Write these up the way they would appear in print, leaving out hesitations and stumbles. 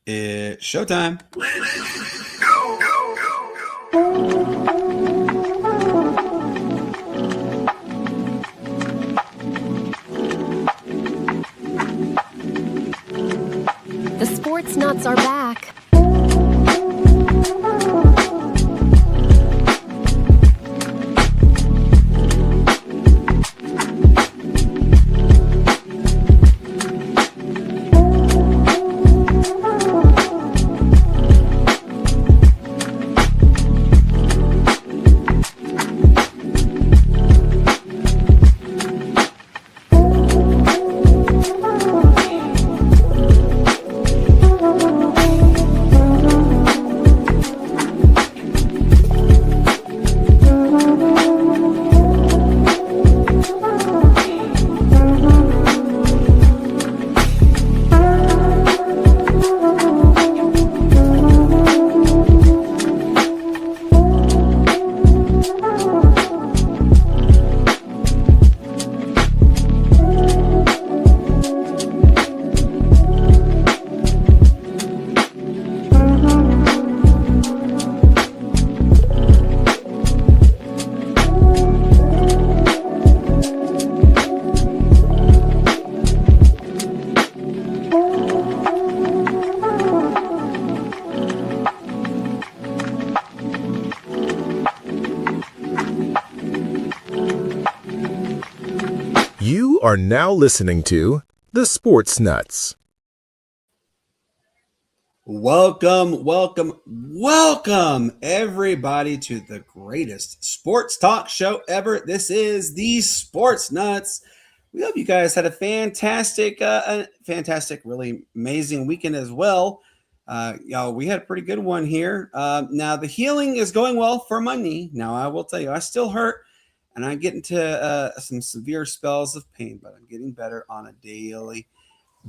It's showtime. The Sportz Nuts are back. You are now listening to the Sportz Nuts. Welcome, everybody, to the greatest sports talk show ever. This is the Sportz Nuts. We hope you guys had a fantastic, really amazing weekend as well. Y'all, we had a pretty good one here. Now, the healing is going well for my knee. Now, I will tell you, I still hurt, and I get into some severe spells of pain, but I'm getting better on a daily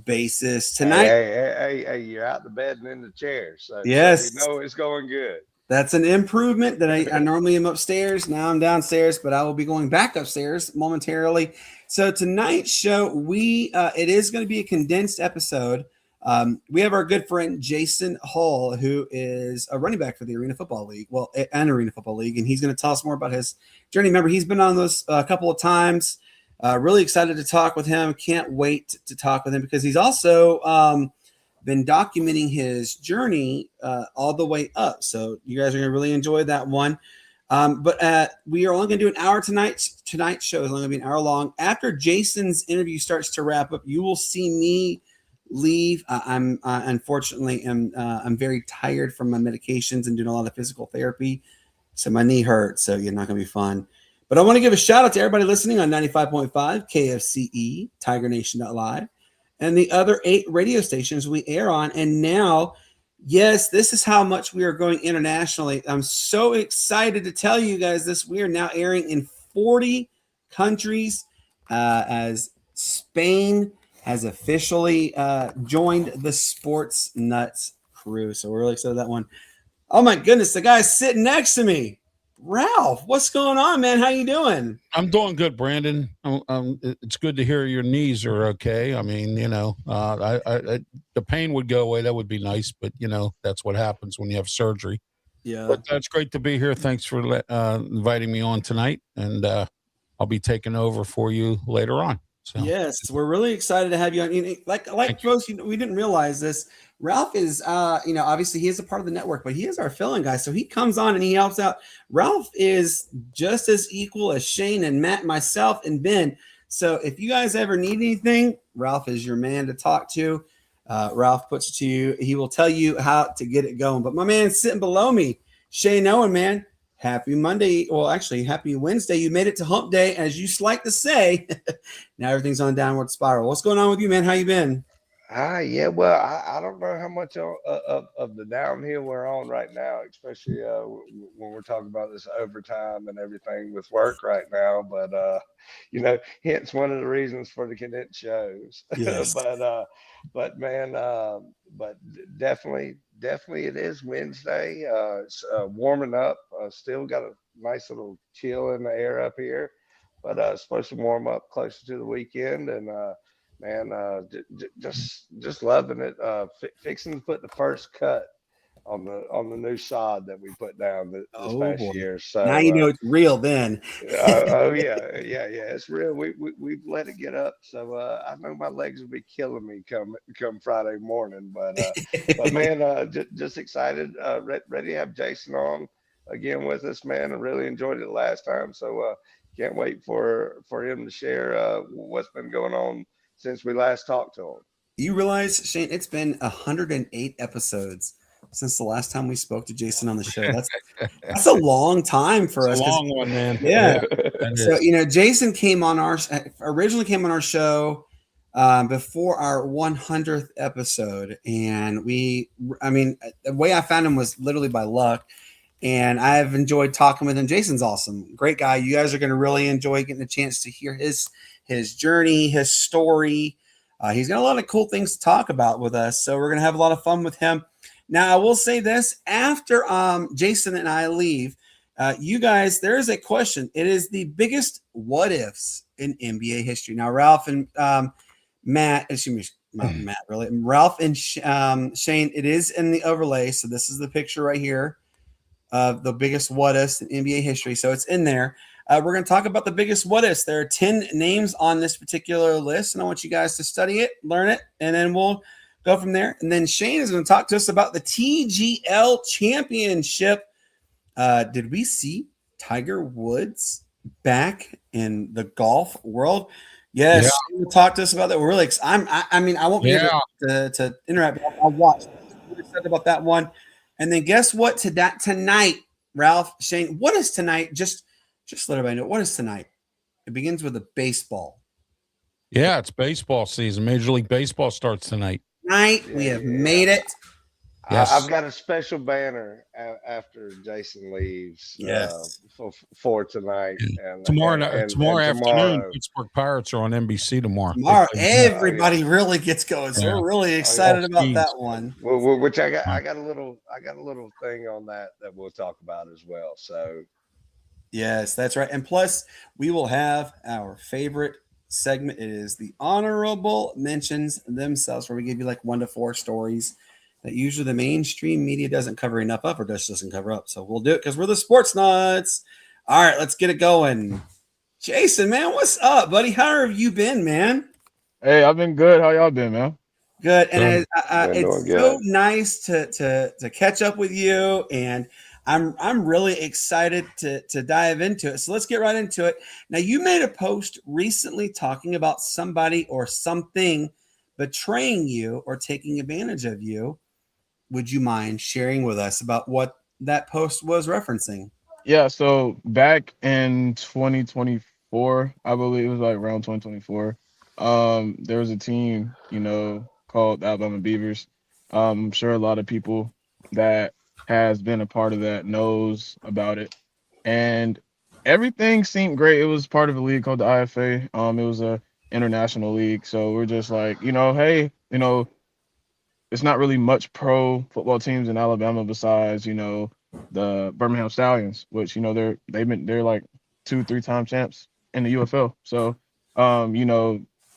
basis. Tonight, Hey, you're out of bed and in the chair, so yes, we know it's going good. That's an improvement that I normally am upstairs. Now I'm downstairs, but I will be going back upstairs momentarily. So tonight's show, it is going to be a condensed episode. We have our good friend Jason Hall, who is a running back for the Arena Football League, an Arena Football League, and he's going to tell us more about his journey. Remember, he's been on those a couple of times. Really excited to talk with him. Can't wait to talk with him because he's also been documenting his journey all the way up. So you guys are going to really enjoy that one. But we are only going to do an hour tonight. Tonight's show is only going to be an hour long. After Jason's interview starts to wrap up, you will see me leave. I'm unfortunately I'm very tired from my medications and doing a lot of physical therapy. So my knee hurts. So you're not going to be fun. But I want to give a shout out to everybody listening on 95.5 KFCE, TigerNation.live, and the other 8 radio stations we air on. And now, yes, this is how much we are going internationally. I'm so excited to tell you guys this. We are now airing in 40 countries as Spain has officially joined the Sportz Nuts crew. So we're really excited about that one. Oh my goodness, the guy's sitting next to me. Ralph, what's going on, man? How you doing? I'm doing good, Brandon. It's good to hear your knees are okay. I mean, the pain would go away. That would be nice, but that's what happens when you have surgery. Yeah, but it's great to be here. Thanks for inviting me on tonight, and I'll be taking over for you later on. So. Yes, we're really excited to have you on. Like folks, we didn't realize this. Ralph is, obviously he is a part of the network, but he is our fill-in guy. So he comes on and he helps out. Ralph is just as equal as Shane and Matt, myself, and Ben. So if you guys ever need anything, Ralph is your man to talk to. Ralph puts it to you. He will tell you how to get it going. But my man sitting below me, Shane Owen, man. Happy Monday. Well, actually, happy Wednesday. You made it to hump day, as you like to say. Now everything's on a downward spiral. What's going on with you, man? How you been? Yeah, well, I don't know how much of the downhill we're on right now, especially when we're talking about this overtime and everything with work right now. But, hence one of the reasons for the condensed shows. Yes. but man, but definitely it is Wednesday. It's warming up. Still got a nice little chill in the air up here, but it's supposed to warm up closer to the weekend. And man, just loving it. Fixing to put the first cut on the new sod that we put down this Oh past boy. year. Now you So know it's real then. oh yeah, it's real. We've let it get up, so I know my legs will be killing me come Friday morning. But man, just excited, ready to have Jason on again with us, man. I really enjoyed it last time, so can't wait for him to share what's been going on since we last talked to him. You realize, Shane, it's been 108 episodes since the last time we spoke to Jason on the show. That's a long time for It's us. a long one, man. Yeah. That So, is. Jason originally came on our show before our 100th episode. And the way I found him was literally by luck. And I've enjoyed talking with him. Jason's awesome. Great guy. You guys are going to really enjoy getting a chance to hear his journey, his story. He's got a lot of cool things to talk about with us. So we're going to have a lot of fun with him. Now, I will say this. After Jason and I leave, you guys, there is a question. It is the biggest what ifs in NBA history. Now, Ralph and Matt, excuse me, not Matt, really. Ralph and Shane, it is in the overlay. So this is the picture right here of the biggest what ifs in NBA history. So it's in there. We're going to talk about the biggest what ifs. There are 10 names on this particular list, and I want you guys to study it, learn it, and then we'll go from there. And then Shane is going to talk to us about the TGL Championship. Did we see Tiger Woods back in the golf world? Yes, Shane will talk to us about that. We're really excited. I won't be able to interact. I'll watch. We're excited about that one. And then guess what? Tonight, Ralph, Shane, what is tonight? Just let everybody know, what is tonight? It begins with a baseball. Yeah, it's baseball season. Major League Baseball starts tonight. We have made it. Yes. I've got a special banner after Jason leaves. Yes. For tonight and tomorrow afternoon. tomorrow. Pittsburgh Pirates are on NBC tomorrow. Everybody really gets going, so we're really excited about that one. Which I got a little thing on that we'll talk about as well. So yes, that's right. And plus, we will have our favorite segment. It is the honorable mentions themselves, where we give you like 1 to 4 stories that usually the mainstream media doesn't cover enough of, or just doesn't cover up. So we'll do it because we're the Sportz Nuts. All right, let's get it going. Jason, man, what's up, buddy? How have you been, man? Hey, I've been good. How y'all been, man? Good. And it's so nice to catch up with you, and I'm really excited to dive into it. So let's get right into it. Now, you made a post recently talking about somebody or something betraying you or taking advantage of you. Would you mind sharing with us about what that post was referencing? Yeah, so back in 2024, I believe it was like around 2024, there was a team, called Alabama Beavers. I'm sure a lot of people that has been a part of that knows about it. And everything seemed great. It was part of a league called the IFA. It was a international league. So we're just like, hey, it's not really much pro football teams in Alabama besides, the Birmingham Stallions, which, they're like 2-3 time champs in the UFL. So,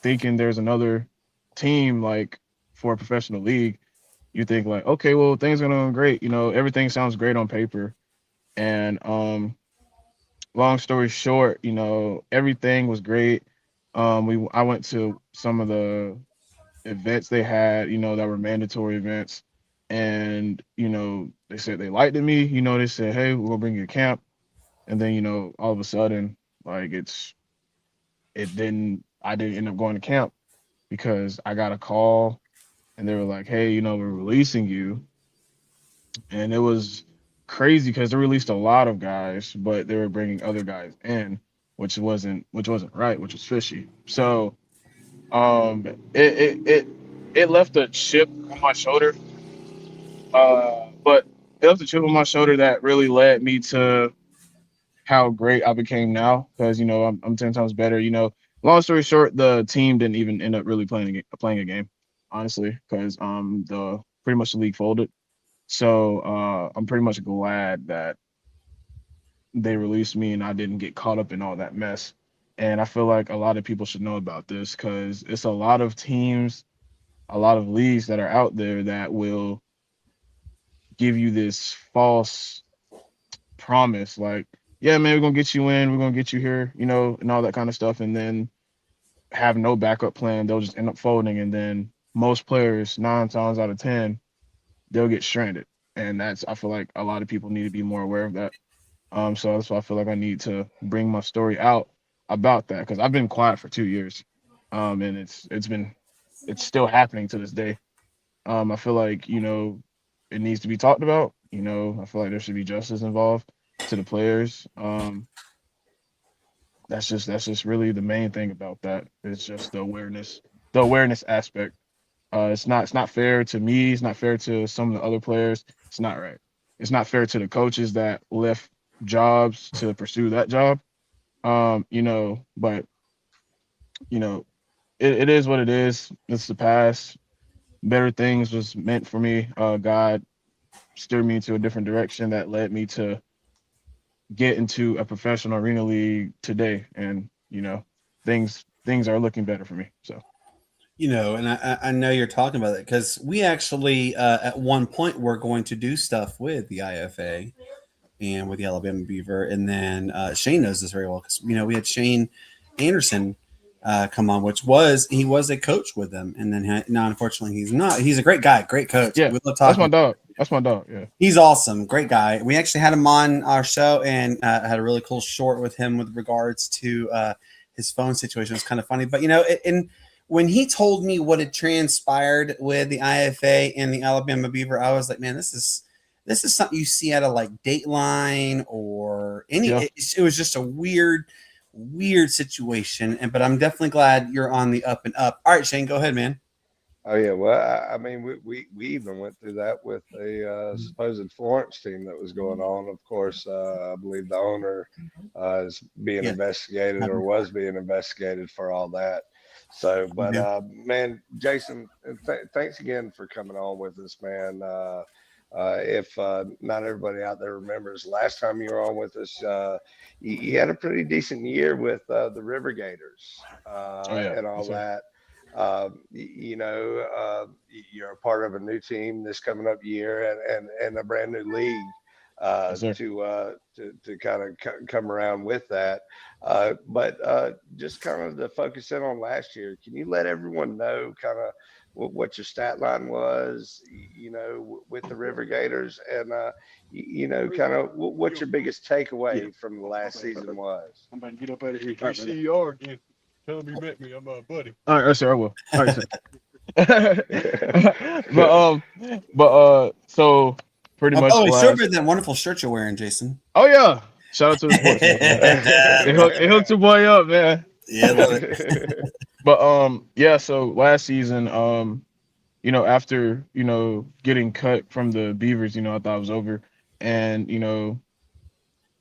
thinking there's another team like for a professional league, you think like, okay, well, things are going great. Everything sounds great on paper. And long story short, everything was great. I went to some of the events they had, that were mandatory events. And, they said they liked me, they said, hey, we're gonna bring you to camp. And then, all of a sudden, like I didn't end up going to camp because I got a call and they were like, hey, we're releasing you. And it was crazy because they released a lot of guys, but they were bringing other guys in, which wasn't right, which was fishy. So it left a chip on my shoulder. But it left a chip on my shoulder that really led me to how great I became now, because I'm 10 times better. Long story short, the team didn't even end up really playing a game, honestly, because pretty much the league folded. So I'm pretty much glad that they released me and I didn't get caught up in all that mess. And I feel like a lot of people should know about this because it's a lot of teams, a lot of leagues that are out there that will give you this false promise, like, yeah, man, we're gonna get you in, we're gonna get you here, you know, and all that kind of stuff, and then have no backup plan. They'll just end up folding, and then most players, 9 times out of 10, they'll get stranded. And I feel like a lot of people need to be more aware of that. So that's why I feel like I need to bring my story out about that because I've been quiet for 2 years, and it's still happening to this day. I feel like, you know, it needs to be talked about. You know, I feel like there should be justice involved to the players. That's just really the main thing about that. It's just the awareness aspect. It's not fair to me. It's not fair to some of the other players. It's not right. It's not fair to the coaches that left jobs to pursue that job. You know, but you know, it is what it is. It's the past. Better things was meant for me. God steered me into a different direction that led me to get into a professional arena league today, and you know, things are looking better for me. So. You know, and I know you're talking about it because we actually at one point were going to do stuff with the IFA and with the Alabama Beaver, and then Shane knows this very well because you know we had Shane Anderson come on, he was a coach with them, and then no, unfortunately he's not. He's a great guy, great coach. Yeah, we love that's talking. my dog. That's my dog. Yeah, he's awesome, great guy. We actually had him on our show and had a really cool short with him with regards to his phone situation. It was kind of funny, but you know, and when he told me what had transpired with the IFA and the Alabama Beaver, I was like, man, this is something you see out of like Dateline or any. Yeah. It was just a weird situation, but I'm definitely glad you're on the up and up. All right, Shane, go ahead, man. Oh yeah, well, I mean, we even went through that with a supposed Florence team that was going on. Of course, I believe the owner is being investigated or was being investigated for all that. So, but man, Jason, thanks again for coming on with us, man. If not everybody out there remembers, last time you were on with us, you had a pretty decent year with the River Gators and all that. You know, you're a part of a new team this coming up year and a brand new league to kind of come around with that. But just kind of to focus in on last year, can you let everyone know kind of what your stat line was, you know, with the River Gators, and you know, kind of what your biggest takeaway from the last season was? I'm about to get up out of here. CER again. Tell him you met me. I'm a buddy. All right, sir, I will. All right, sir. but so pretty much. Oh, it's so good, that wonderful shirt you're wearing, Jason. Oh yeah, shout out to the Sportz Nutz. It hooked your boy up, man. Yeah, love it. But yeah, so last season, you know, after, you know, getting cut from the Beavers, you know, I thought it was over, and you know,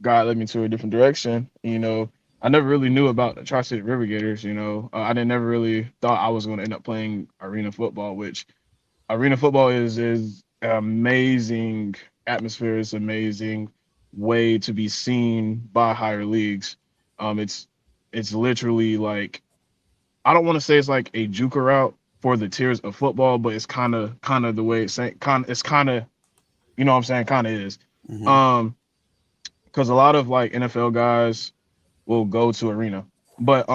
God led me to a different direction. You know, I never really knew about the Tri-City River Gators. You know, I never really thought I was going to end up playing arena football, which arena football is amazing atmosphere. It's amazing way to be seen by higher leagues. It's literally like, I don't want to say it's like a juke route for the tiers of football, but it's kind of the way it's saying, it's kind of, you know what I'm saying, kind of is. Mm-hmm. Because a lot of like NFL guys will go to arena, but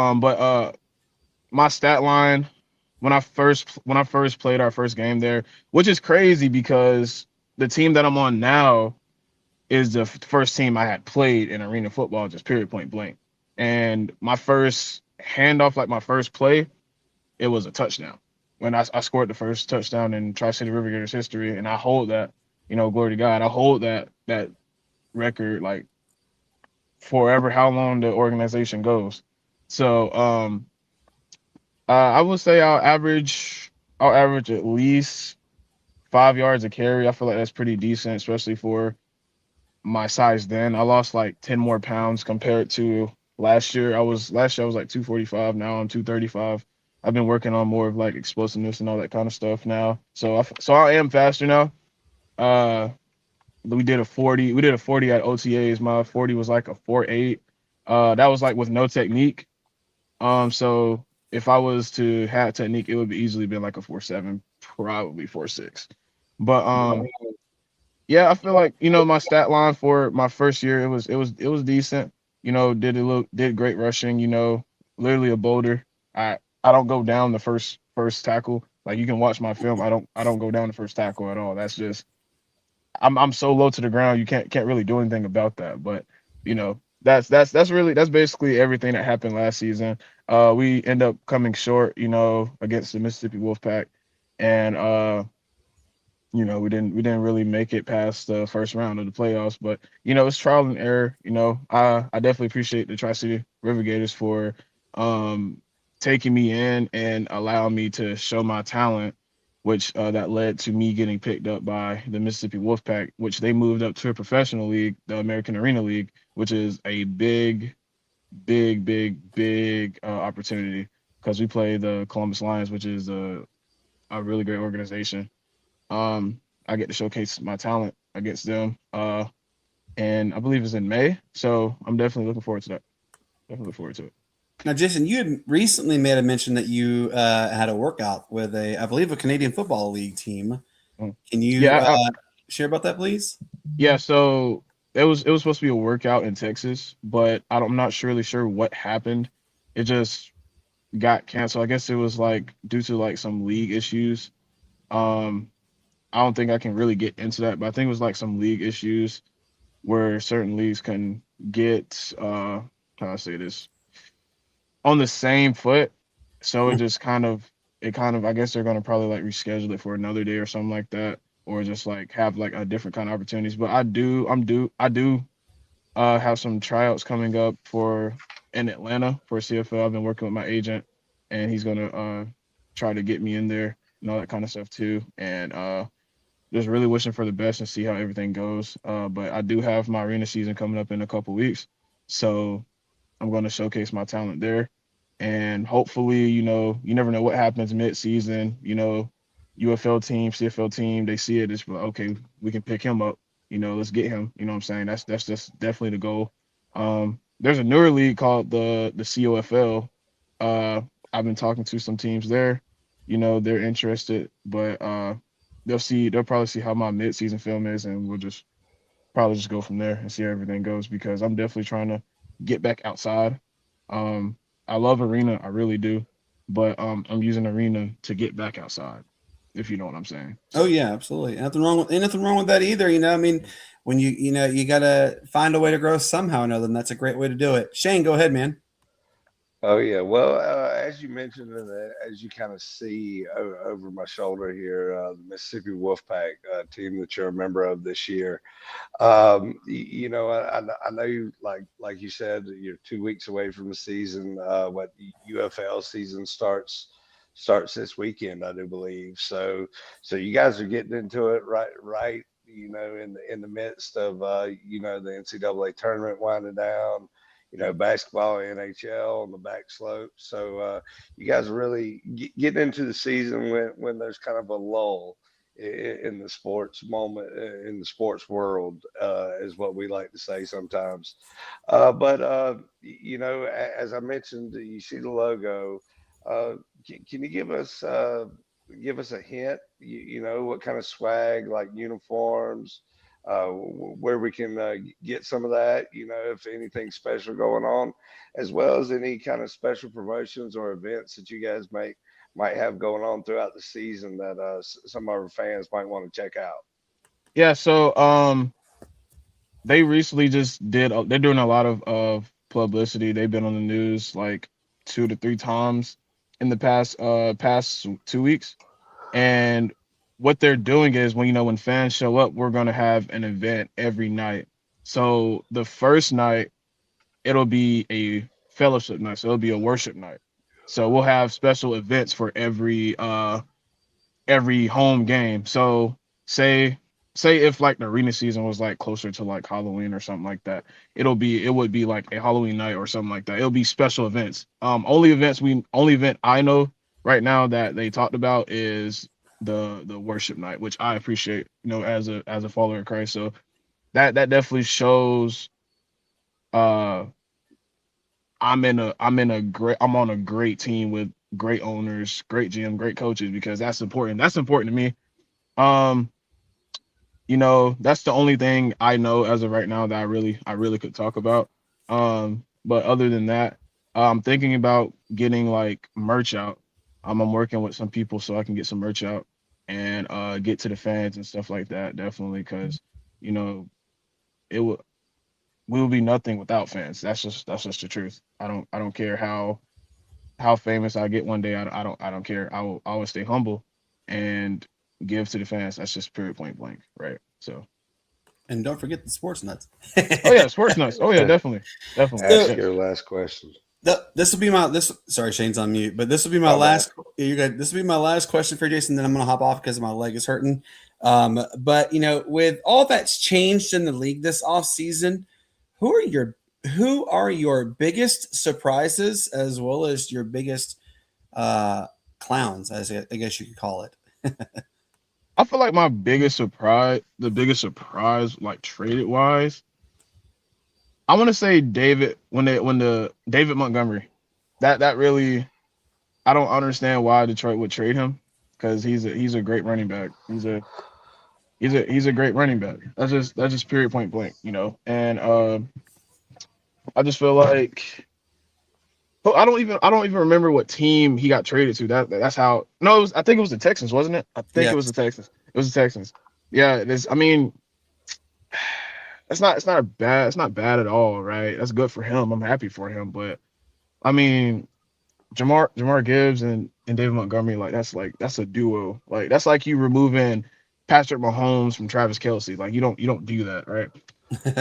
my stat line when I first played our first game there, which is crazy because the team that I'm on now is the first team I had played in arena football, just period, point blank. And my first handoff, like my first play, it was a touchdown. When I scored the first touchdown in Tri-City River Gators history, and I hold that, you know, glory to God, I hold that record like forever, how long the organization goes. So I would say I'll average at least 5 yards a carry. I feel like that's pretty decent, especially for my size then. I lost like 10 more pounds compared to last year. Last year I was like 245. Now I'm 235. I've been working on more of like explosiveness and all that kind of stuff now. So I am faster now. We did a 40 at OTAs. My 40 was like a 4.8. That was like with no technique. So if I was to have technique, it would be easily been like a 4.7, probably 4.6. But yeah, I feel like my stat line for my first year it was decent. Did great rushing. Literally a boulder. I don't go down the first tackle. Like you can watch my film. I don't go down the first tackle at all. That's just I'm so low to the ground. You can't really do anything about that. But that's basically everything that happened last season. We end up coming short. Against the Mississippi Wolfpack, and we didn't really make it past the first round of the playoffs, but it's trial and error. I definitely appreciate the Tri-City River Gators for taking me in and allowing me to show my talent, which that led to me getting picked up by the Mississippi Wolfpack, which they moved up to a professional league, the American Arena League, which is a big, big, big, big opportunity because we play the Columbus Lions, which is a really great organization. I get to showcase my talent against them. And I believe it's in May. So I'm definitely looking forward to that. Definitely look forward to it. Now, Jason, you had recently made a mention that you had a workout with I believe, a Canadian Football League team. Can you share about that, please? Yeah. So it was supposed to be a workout in Texas, but I'm not really sure what happened. It just got canceled. I guess it was like due to like some league issues. I don't think I can really get into that, but I think it was like some league issues where certain leagues can get how do I say this on the same foot. So it kind of I guess they're gonna probably like reschedule it for another day or something like that, or just like have like a different kind of opportunities. But I do have some tryouts coming up for in Atlanta for CFL. I've been working with my agent, and he's gonna try to get me in there and all that kind of stuff too. And just really wishing for the best and see how everything goes. But I do have my arena season coming up in a couple weeks, so I'm going to showcase my talent there. And hopefully, you never know what happens mid-season. UFL team, CFL team, they see it. It's like, okay, we can pick him up. Let's get him. You know what I'm saying? That's just definitely the goal. There's a newer league called the COFL. I've been talking to some teams there. They're interested, but they'll probably see how my mid-season film is, and we'll just probably just go from there and see how everything goes, because I'm definitely trying to get back outside. I love arena, I really do, but I'm using arena to get back outside, if you know what I'm saying. Oh yeah, absolutely. Nothing wrong with that either. I mean, when you gotta find a way to grow somehow or another, and that's a great way to do it. Shane, go ahead, man. Oh yeah, well, as you mentioned, and as you kind of see over my shoulder here, the Mississippi Wolfpack team that you're a member of this year. I know you like you said, you're 2 weeks away from the season. What the UFL season starts this weekend, I do believe. So you guys are getting into it right. In the midst of the NCAA tournament winding down. Basketball, NHL on the back slope. So you guys are really getting into the season when there's kind of a lull in the sports moment, in the sports world, is what we like to say sometimes. But as I mentioned, you see the logo. Can you give us a hint? What kind of swag, like uniforms, where we can get some of that, if anything special going on, as well as any kind of special promotions or events that you guys might have going on throughout the season that some of our fans might want to check out. Yeah, so they recently just they're doing a lot of publicity. They've been on the news like 2 to 3 times in the past 2 weeks. And what they're doing is when fans show up, we're gonna have an event every night. So the first night it'll be a fellowship night. So it'll be a worship night. So we'll have special events for every home game. So say if like the arena season was like closer to like Halloween or something like that, it would be like a Halloween night or something like that. It'll be special events. Only event I know right now that they talked about is the worship night, which I appreciate, as a follower of Christ. So that definitely shows I'm on a great team with great owners, great GM, great coaches, because that's important. That's important to me. Um, that's the only thing I know as of right now that I really could talk about. But other than that, I'm thinking about getting like merch out. I'm working with some people so I can get some merch out and get to the fans and stuff like that. Definitely, because you know it will we will be nothing without fans. That's just the truth. I don't care how famous I get one day. I don't care. I will always stay humble and give to the fans. That's just period, point blank, right? So. And don't forget the sports nuts. Oh yeah, Sportz Nutz. Oh yeah, definitely. Ask Yeah. your last question. This will be my this. Sorry, Shane's on mute, but this will be my My bad. last. You guys, this will be my last question for Jason. Then I'm going to hop off because my leg is hurting. But with all that's changed in the league this off season, who are your biggest surprises as well as your biggest clowns, as I guess you could call it? I feel like the biggest surprise, like traded wise, I want to say David when the David Montgomery. That really, I don't understand why Detroit would trade him, because he's a great running back. He's a great running back. That's just period, point blank. And I just feel like. Oh, I don't even remember what team he got traded to. That's how. No, I think it was the Texans, wasn't it? I think Yeah. it was the Texans. It was the Texans. Yeah, it is. I mean, it's not bad at all, right? That's good for him. I'm happy for him, but I mean, Jamar Gibbs and David Montgomery, that's a duo. Like that's like you removing Patrick Mahomes from Travis Kelce. Like you don't do that, right?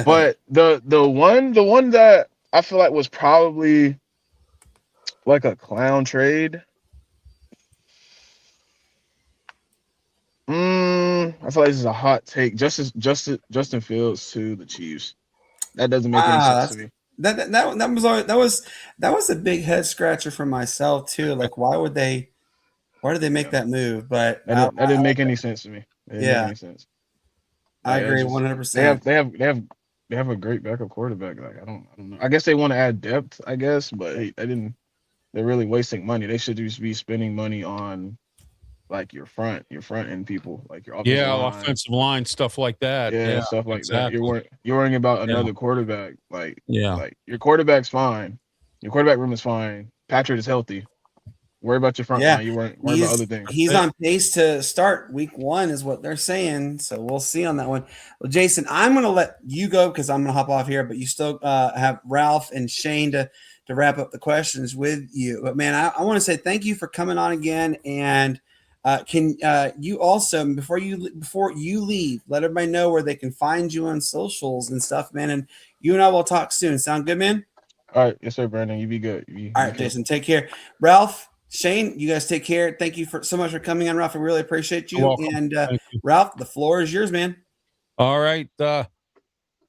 But the one that I feel like was probably like a clown trade. I feel like this is a hot take. Justin Fields to the Chiefs. That doesn't make any sense to me. That was a big head scratcher for myself too. Like, why did they make that move? But That didn't make any sense to me. It didn't make Yeah. any sense. I Like, agree it's just- 100%. they have a great backup quarterback. Like I don't know. I guess they want to add depth. I guess, but they didn't. They're really wasting money. They should just be spending money on like your front end people, like your offensive Yeah, line. offensive line stuff like that. Yeah, Yeah, stuff like exactly. that. You're worrying about Yeah. another quarterback. Like Yeah. your quarterback's fine. Your quarterback room is fine. Patrick is healthy. Worry about your front Yeah. line. You worry about other things. He's on pace to start week 1 is what they're saying. So we'll see on that one. Well, Jason, I'm going to let you go because I'm going to hop off here, but you still have Ralph and Shane to wrap up the questions with you. But man, I want to say thank you for coming on again. And can you also, before you leave, let everybody know where they can find you on socials and stuff, man. And you and I will talk soon. Sound good, man? All right, yes, sir, Brandon. You be good. All right, Jason, take care. Ralph, Shane, you guys take care. Thank you so much for coming on, Ralph. I really appreciate you. You're welcome. And Thank you. Ralph, the floor is yours, man. All right.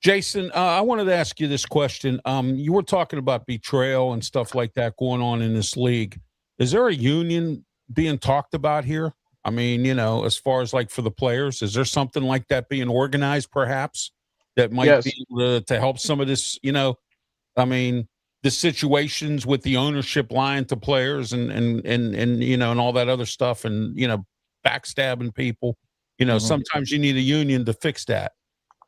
Jason, I wanted to ask you this question. You were talking about betrayal and stuff like that going on in this league. Is there a union being talked about here? I mean, as far as like for the players, is there something like that being organized perhaps that might be able to help some of this, I mean, the situations with the ownership lying to players and all that other stuff and, backstabbing people, sometimes you need a union to fix that,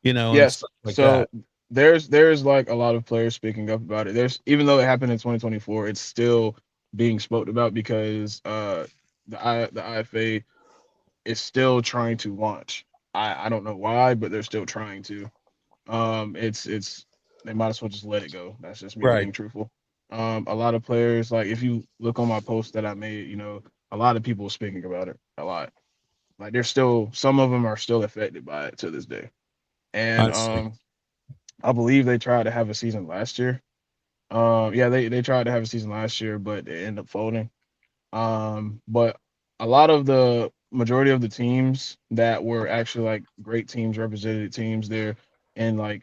Yes. like So that. there's like a lot of players speaking up about it. Even though it happened in 2024, it's still being spoken about because the IFA is still trying to launch. I don't know why, but they're still trying to. It's they might as well just let it go. That's just me Right. being truthful. A lot of players, like if you look on my post that I made, a lot of people speaking about it. A lot. Like some of them are still affected by it to this day. And I see. I believe they tried to have a season last year. Yeah, they tried to have a season last year, but they ended up folding. But a lot of the majority of the teams that were actually like great teams, represented teams, they're in like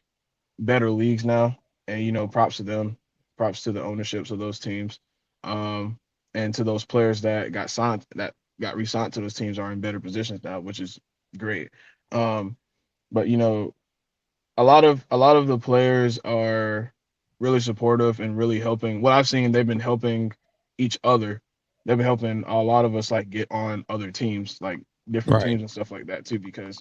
better leagues now. And props to them, props to the ownerships of those teams. And to those players that got re-signed to those teams are in better positions now, which is great. But a lot of the players are really supportive and really helping. What I've seen, they've been helping each other. They've been helping a lot of us like get on other teams, like different Right. teams and stuff like that too, because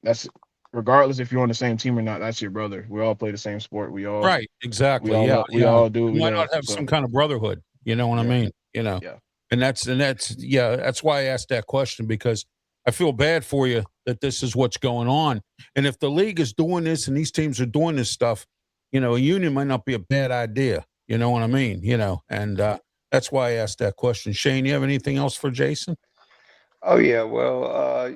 that's regardless if you're on the same team or not, that's your brother. We all play the same sport. Right. Exactly. Yeah. We Yeah. all do what we Why do. not have So some kind of brotherhood? You know what I yeah, mean? yeah. And that's why I asked that question, because I feel bad for you that this is what's going on. And if the league is doing this and these teams are doing this stuff, a union might not be a bad idea. You know what I mean? And that's why I asked that question. Shane, you have anything else for Jason? Oh yeah, well,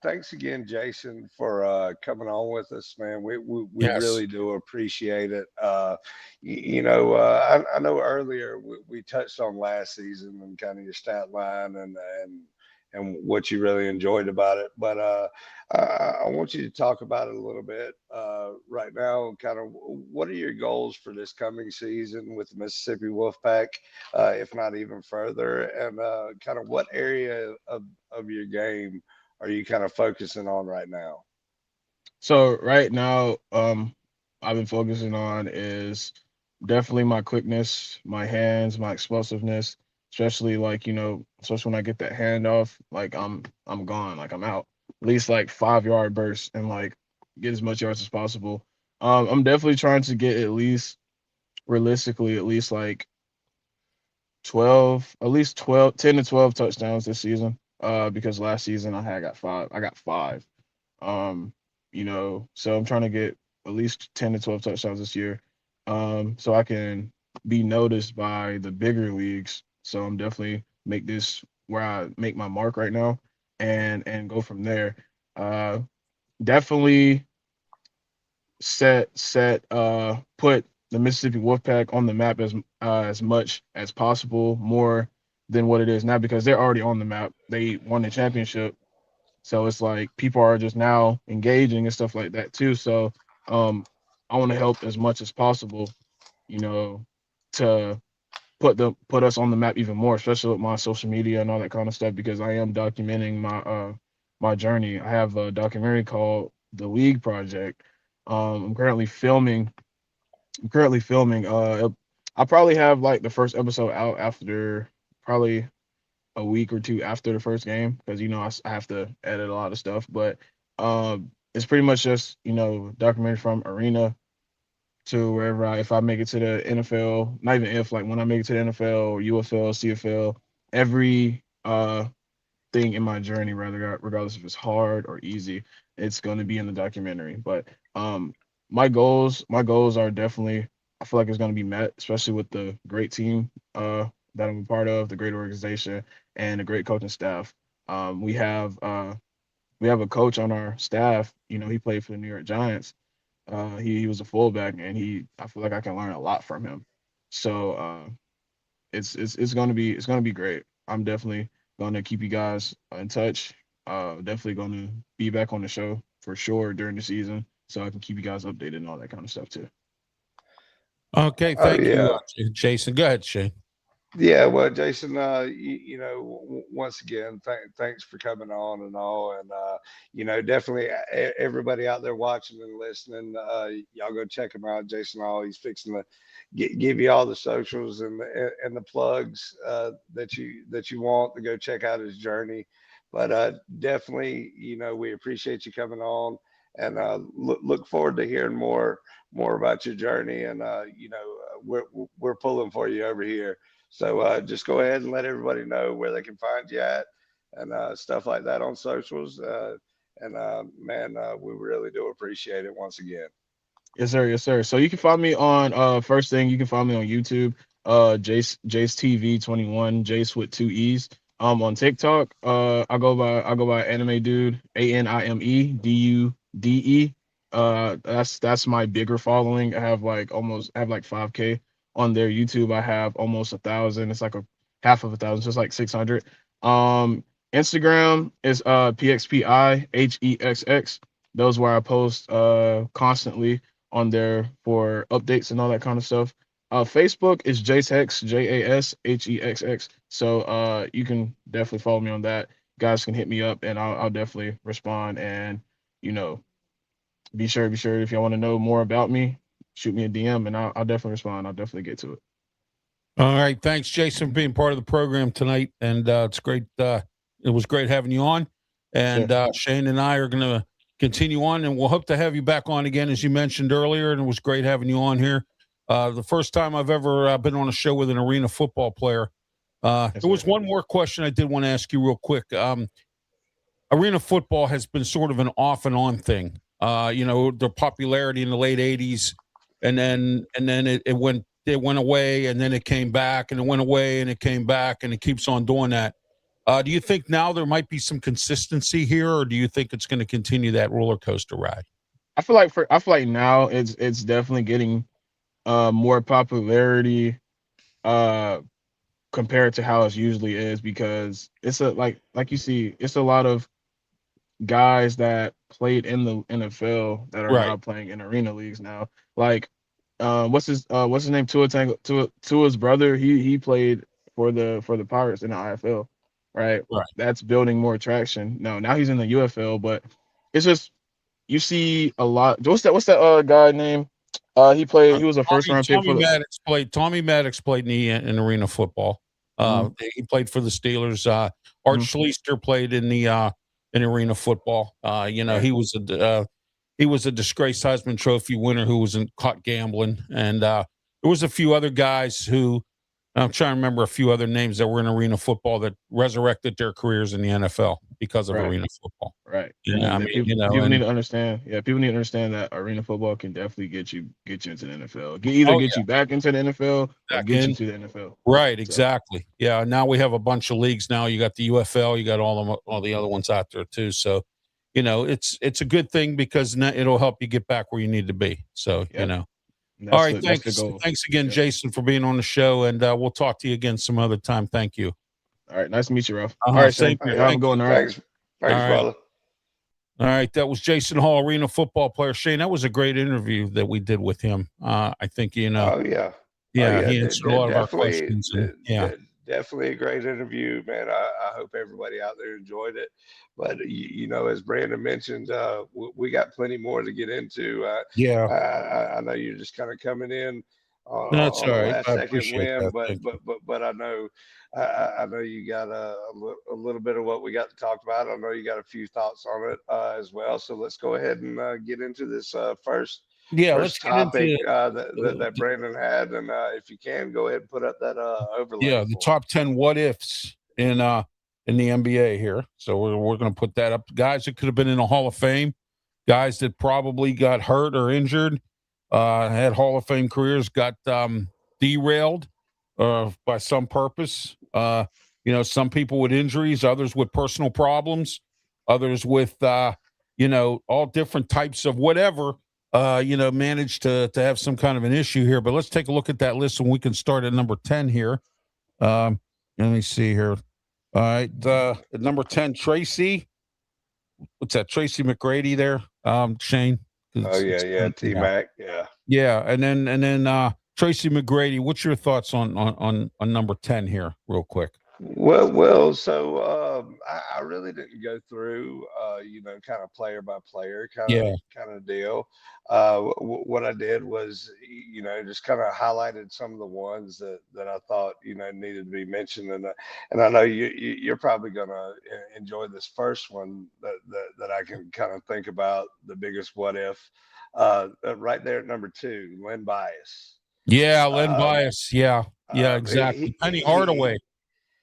thanks again, Jason, for coming on with us, man. We Yes. really do appreciate it. I know earlier we touched on last season and kind of your stat line and what you really enjoyed about it, but I want you to talk about it a little bit right now. Kind of, what are your goals for this coming season with the Mississippi Wolfpack? If not even further, and kind of what area of your game are you kind of focusing on right now? So right now, I've been focusing on is definitely my quickness, my hands, my explosiveness, especially like, especially when I get that hand off, like I'm gone, like I'm out. At least like 5 yard bursts and like get as much yards as possible. I'm definitely trying to get at least realistically, at least like 12, at least 12, 10 to 12 touchdowns this season. Because last season I got five. Um, so I'm trying to get at least 10 to 12 touchdowns this year. So I can be noticed by the bigger leagues. So I'm definitely make this where I make my mark right now and go from there. Uh, Definitely put the Mississippi Wolfpack on the map as much as possible, more than what it is now, because they're already on the map. They won the championship, so it's like people are just now engaging and stuff like that too. So I want to help as much as possible, you know, to put us on the map even more, especially with my social media and all that kind of stuff, because I am documenting my journey. I have a documentary called The League Project. I'm currently filming. I'll probably have like the first episode out after probably a week or two after the first game, because I have to edit a lot of stuff. But it's pretty much just documentary from arena to wherever if I make it to the NFL, not even if, like when I make it to the NFL or UFL, CFL, every thing in my journey, rather regardless if it's hard or easy, it's going to be in the documentary. But my goals are definitely, I feel like it's going to be met, especially with the great team that I'm a part of, the great organization, and the great coaching staff. We have a coach on our staff. He played for the New York Giants. He was a fullback, and I feel like I can learn a lot from him. So it's gonna be great. I'm definitely gonna keep you guys in touch. Definitely gonna be back on the show for sure during the season, so I can keep you guys updated and all that kind of stuff too. Okay. Oh Thank you, yeah. Jason. Go ahead, Shane. Yeah, well, Jason, once again, thanks for coming on and all, and definitely everybody out there watching and listening, y'all go check him out, Jason All. He's fixing to give you all the socials and the plugs that you want to go check out his journey. But definitely, we appreciate you coming on, and look forward to hearing more about your journey, and we're pulling for you over here. So just go ahead and let everybody know where they can find you at and stuff like that on socials. We really do appreciate it once again. Yes, sir. Yes, sir. So you can find me on first thing, you can find me on YouTube, Jace TV 21, Jace with two E's. On TikTok, I go by Anime Dude, ANIMEDUDE. That's my bigger following. I have like 5K on their YouTube. I have almost 1,000. It's like a half of 1,000, so it's like 600. Instagram is PXPIHEXX. Those where I post constantly on there for updates and all that kind of stuff. Facebook is Jace Hex, JASHEXX. So you can definitely follow me on that. Guys can hit me up, and I'll definitely respond. And you know, be sure if y'all want to know more about me, shoot me a DM, and I'll definitely respond. I'll definitely get to it. All right. Thanks, Jason, for being part of the program tonight. And it's great. It was great having you on. And Shane and I are going to continue on, and we'll hope to have you back on again, as you mentioned earlier. And it was great having you on here. The first time I've ever been on a show with an arena football player. There was one more question I did want to ask you real quick. Arena football has been sort of an off and on thing. The popularity in the late 80s, and then it went away, and then it came back, and it went away, and it came back, and it keeps on doing that. Do you think now there might be some consistency here, or do you think it's going to continue that roller coaster ride? I feel like now it's definitely getting more popularity compared to how it usually is, because it's like you see, it's a lot of guys that played in the NFL that are now playing in arena leagues now. Like what's his name? Tua's brother. He played for the Pirates in the IFL, right? That's building more traction. No, now he's in the UFL, but it's just you see a lot. What's that guy name? He was a first round pick for the Tommy Maddox played in arena football. He played for the Steelers. Art Schlichter played in the in arena football. He was a disgraced Heisman Trophy winner who was caught gambling, and there was a few other guys who, I'm trying to remember a few other names that were in arena football that resurrected their careers in the NFL because of arena football. Right. Yeah, people need to understand. Yeah, people need to understand that arena football can definitely get you into the NFL. Get you back into the NFL or get you to the NFL. Right. Exactly. So. Yeah. Now we have a bunch of leagues. Now you got the UFL. You got all the other ones out there too. So, it's a good thing because it'll help you get back where you need to be. So, all right. Thanks again, Jason, for being on the show, and we'll talk to you again some other time. Thank you. All right. Nice to meet you, Ralph. All right. Same here. I'm going. All right. Thanks, brother. All right. That was Jason Hall, arena football player. Shane, that was a great interview that we did with him. I think, Oh, yeah. He answered a lot of our questions. Definitely a great interview, man. I hope everybody out there enjoyed it. But, as Brandon mentioned, we got plenty more to get into. I know you're just kind of coming in on all right. last second win, but I know you got a little bit of what we got to talk about. I know you got a few thoughts on it as well. So let's go ahead and get into this first topic that Brandon had, and if you can, go ahead and put up that overlay. Yeah, the top 10 what ifs in the NBA here. So we're going to put that up. Guys that could have been in the Hall of Fame, guys that probably got hurt or injured, had Hall of Fame careers, got derailed by some purpose. Some people with injuries, others with personal problems, others with all different types of whatever. Managed to have some kind of an issue here. But let's take a look at that list, and we can start at number 10 here. Let me see here. All right. At number 10, Tracy. What's that? Tracy McGrady there, Shane? Oh, yeah. T-Mac. Yeah. Yeah. And then Tracy McGrady, what's your thoughts on number 10 here, real quick? Well. So I really didn't go through, kind of player by player kind of deal. What I did was, just kind of highlighted some of the ones that I thought, needed to be mentioned, and I know you're probably gonna enjoy this first one that I can kind of think about, the biggest what if. Right there at number 2, Len Bias. Yeah, Len Bias. Yeah, exactly. Penny Hardaway.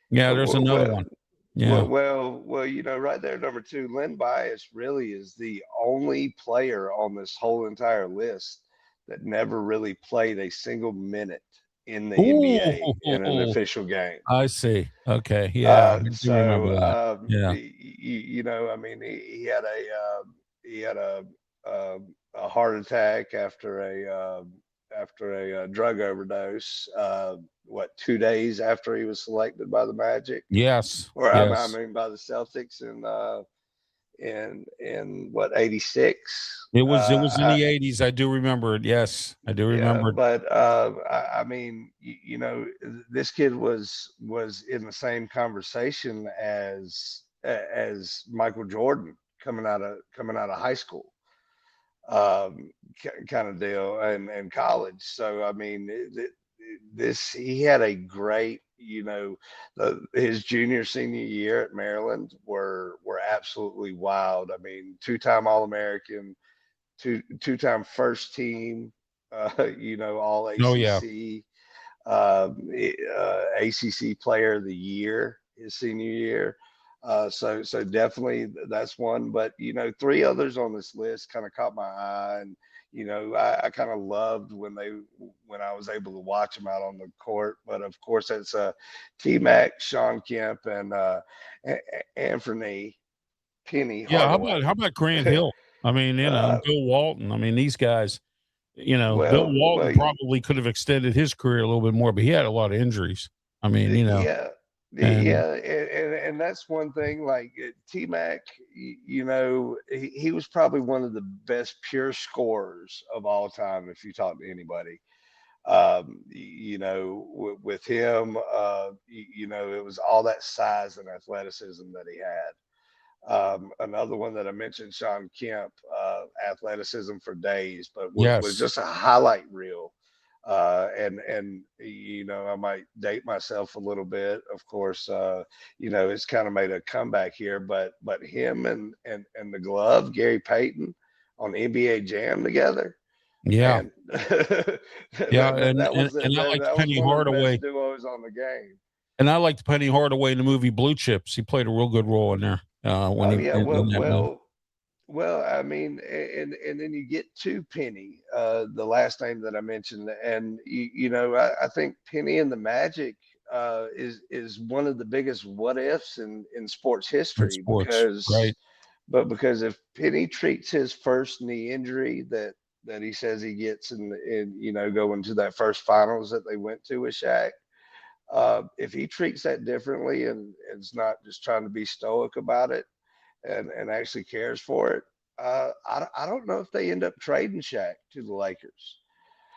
Yeah, there's another one. Yeah. Well, right there, number 2, Len Bias really is the only player on this whole entire list that never really played a single minute in the NBA in an official game. I see. Okay. Yeah. He had a heart attack after a drug overdose. 2 days after he was selected by the Magic? Yes. Or I mean by the Celtics in what, 86? It was in the 80s. I do remember it. Yes, I do remember it. But I mean, this kid was in the same conversation as Michael Jordan coming out of high school. kind of deal in college. So I mean, he had a great, his junior senior year at Maryland were absolutely wild. I mean, two-time All-American, two-time first team, all Oh yeah. ACC, ACC Player of the Year his senior year. So definitely that's one. But three others on this list kind of caught my eye, and I kind of loved when I was able to watch them out on the court. But of course, it's T-Mac, Sean Kemp, and Anthony Penny Yeah. Hardaway. How about Grant Hill? I mean, Uh, Bill Walton. I mean, these guys. Bill well, Walton probably could have extended his career a little bit more, but he had a lot of injuries. I mean, yeah. and Yeah, and that's one thing. Like T Mac, he was probably one of the best pure scorers of all time. If you talk to anybody, with him, it was all that size and athleticism that he had. Another one that I mentioned, Sean Kemp, athleticism for days, but was yes, just a highlight reel. And I might date myself a little bit. Of course, it's kind of made a comeback here, but him and the glove, Gary Payton, on NBA Jam together, yeah, man, yeah, and I liked that was Penny one of the best Hardaway, duos on the game. and I liked Penny Hardaway in the movie Blue Chips. He played a real good role in there when Oh he yeah, in that movie. I mean, and then you get to Penny, the last name that I mentioned, and I think Penny and the Magic is one of the biggest what ifs in sports In history sports, right? because if Penny treats his first knee injury that he says he gets in going to that first finals that they went to with Shaq, if he treats that differently and is not just trying to be stoic about it and actually cares for it. I don't know if they end up trading Shaq to the Lakers.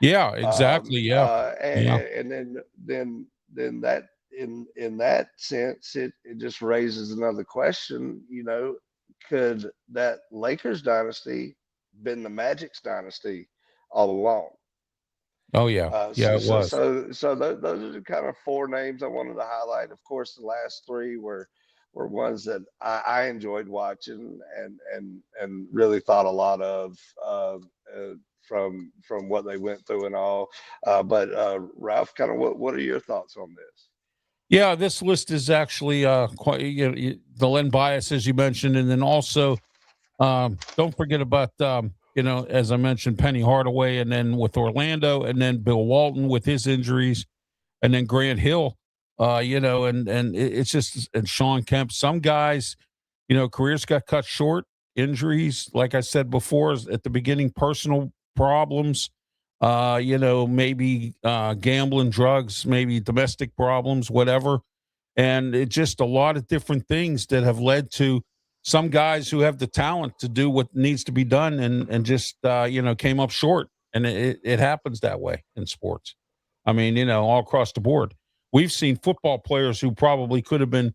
Yeah, exactly. Yeah, yeah, And then that in that sense, it just raises another question. Could that Lakers dynasty been the Magic's dynasty all along? oh yeah, Uh, yeah. so, It so, was. so, so those are the kind of four names I wanted to highlight. Of course, the last three were ones that I enjoyed watching and really thought a lot of from what they went through and all. But Ralph, kind of what are your thoughts on this? Yeah, this list is actually quite the Len bias as you mentioned, and then also don't forget about as I mentioned, Penny Hardaway, and then with Orlando, and then Bill Walton with his injuries, and then Grant Hill. It's just and Sean Kemp. Some guys, careers got cut short, injuries, like I said before, at the beginning, personal problems. Maybe gambling, drugs, maybe domestic problems, whatever, and it's just a lot of different things that have led to some guys who have the talent to do what needs to be done and just came up short, and it happens that way in sports. I mean, all across the board. We've seen football players who probably could have been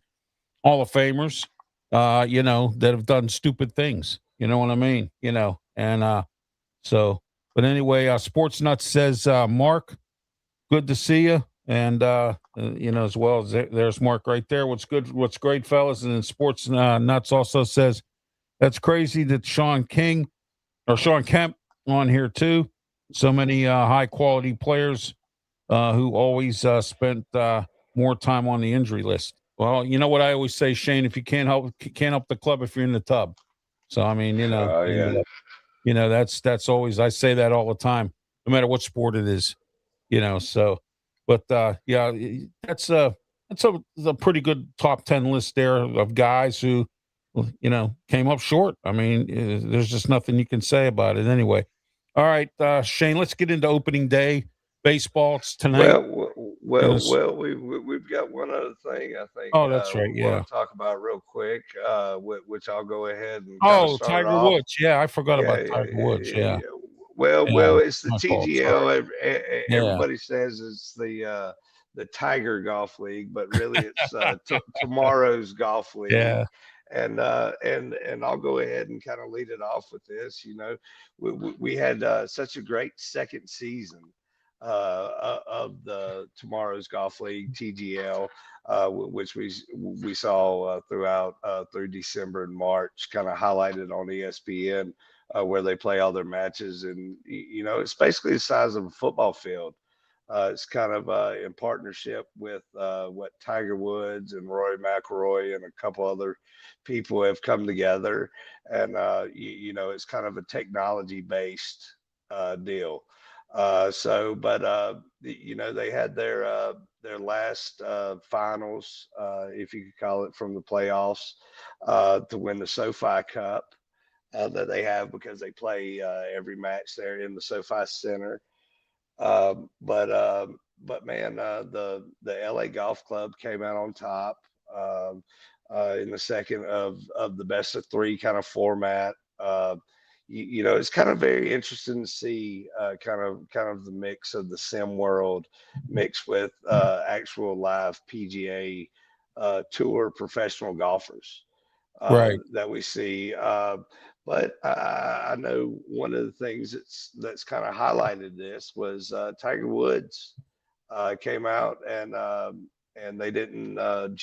Hall of Famers, that have done stupid things. You know what I mean? And so, but anyway, Sports Nuts says, Mark, good to see you. And, as well as there's Mark right there. What's good? What's great, fellas. And then Sports Nuts also says, that's crazy that Sean Kemp on here too. So many high quality players who always spent more time on the injury list. Well, you know what I always say, Shane, if you can't help the club if you're in the tub. So, I mean, Oh yeah. that's always, I say that all the time, no matter what sport it is, so, but yeah, that's a pretty good top 10 list there of guys who, came up short. I mean, there's just nothing you can say about it anyway. All right, Shane, let's get into opening day baseball. It's tonight. We've got one other thing I think Oh, that's right. we Yeah. want to talk about real quick, which I'll go ahead and kind of Oh, start Tiger off. Woods. Yeah, I forgot Yeah, about yeah, Tiger Woods. yeah, Yeah. yeah. Well, Yeah. it's the My fault. TGL. Sorry. Yeah. Everybody says it's the Tiger Golf League, but really it's tomorrow's Golf League. Yeah. And I'll go ahead and kind of lead it off with this. We had such a great second season of the Tomorrow's Golf League (TGL), which we saw throughout through December and March, kind of highlighted on ESPN, where they play all their matches, and it's basically the size of a football field. It's kind of in partnership with what Tiger Woods and Rory McIlroy and a couple other people have come together, and it's kind of a technology-based deal. They had their last finals, if you could call it, from the playoffs to win the SoFi Cup that they have, because they play every match there in the SoFi Center. But man, the LA Golf Club came out on top in the second of the best of three kind of format. It's kind of very interesting to see kind of the mix of the sim world mixed with actual live PGA tour professional golfers Right. that we see. But I know one of the things that's kind of highlighted this was Tiger Woods came out, and they didn't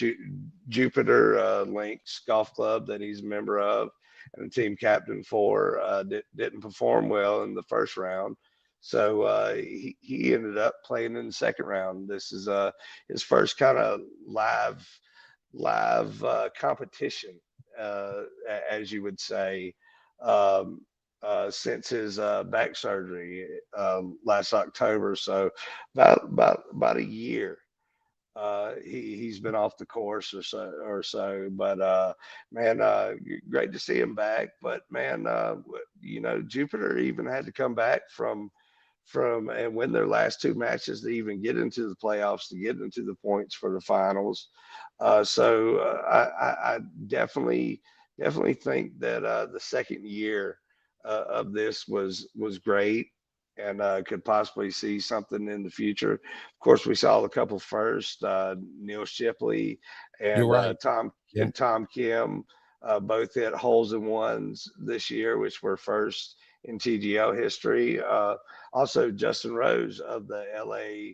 Jupiter Links Golf Club that he's a member of and a team captain for didn't perform well in the first round. So he ended up playing in the second round. This is his first kind of live competition, as you would say, since his back surgery last October. So about a year he's been off the course or so. But man, great to see him back. But man, Jupiter even had to come back from and win their last two matches to even get into the playoffs, to get into the points for the finals. I definitely think that the second year of this was great, and could possibly see something in the future. Of course, we saw a couple first, Neil Shipley You're and right. Tom Kim, both hit holes in ones this year, which were first in TGL history. Also, Justin Rose of the LA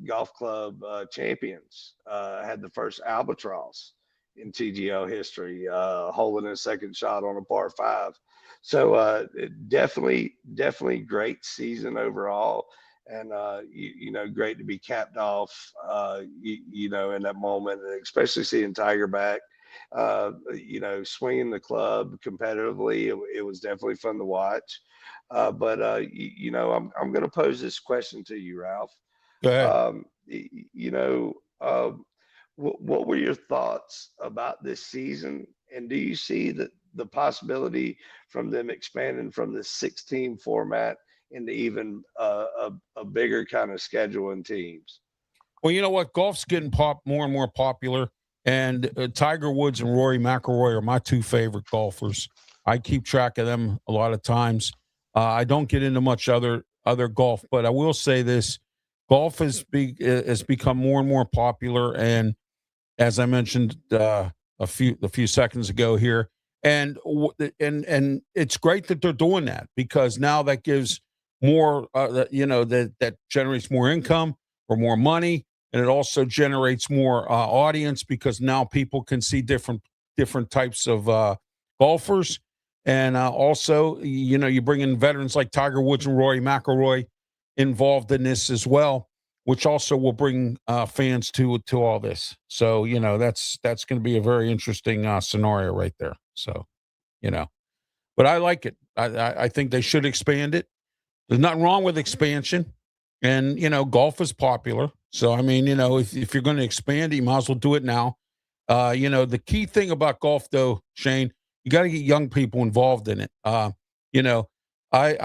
Golf Club champions had the first albatross in TGL history, holding a second shot on a par 5. So definitely great season overall, and great to be capped off, in that moment, and especially seeing Tiger back, swinging the club competitively. It was definitely fun to watch. But I'm going to pose this question to you, Ralph. Go ahead. What were your thoughts about this season, and do you see the possibility from them expanding from the 6-team format into even a bigger kind of schedule and teams? Well, you know what? Golf's getting more and more popular, and Tiger Woods and Rory McIlroy are my two favorite golfers. I keep track of them a lot of times. I don't get into much other golf, but I will say this: golf has become more and more popular, and as I mentioned a few seconds ago here, and it's great that they're doing that, because now that gives more, that generates more income or more money, and it also generates more audience, because now people can see different types of golfers, and also you bring in veterans like Tiger Woods and Rory McIlroy involved in this as well, which also will bring fans to all this. So, that's going to be a very interesting scenario right there. So, but I like it. I think they should expand it. There's nothing wrong with expansion, and golf is popular. So, I mean, if you're going to expand it, you might as well do it now. The key thing about golf, though, Shane, you got to get young people involved in it. I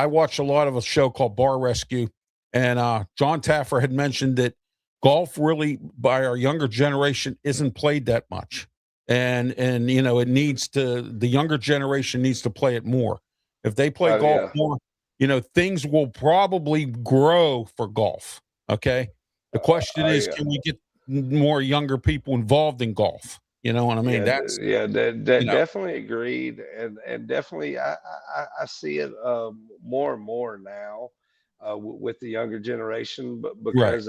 watch a lot of a show called Bar Rescue. And John Taffer had mentioned that golf really, by our younger generation, isn't played that much. And the younger generation needs to play it more. If they play golf more, things will probably grow for golf. Okay. The question is, can we get more younger people involved in golf? You know what I mean? Yeah, That's, you know, definitely agreed, and definitely I see it more and more now with the younger generation, but right. because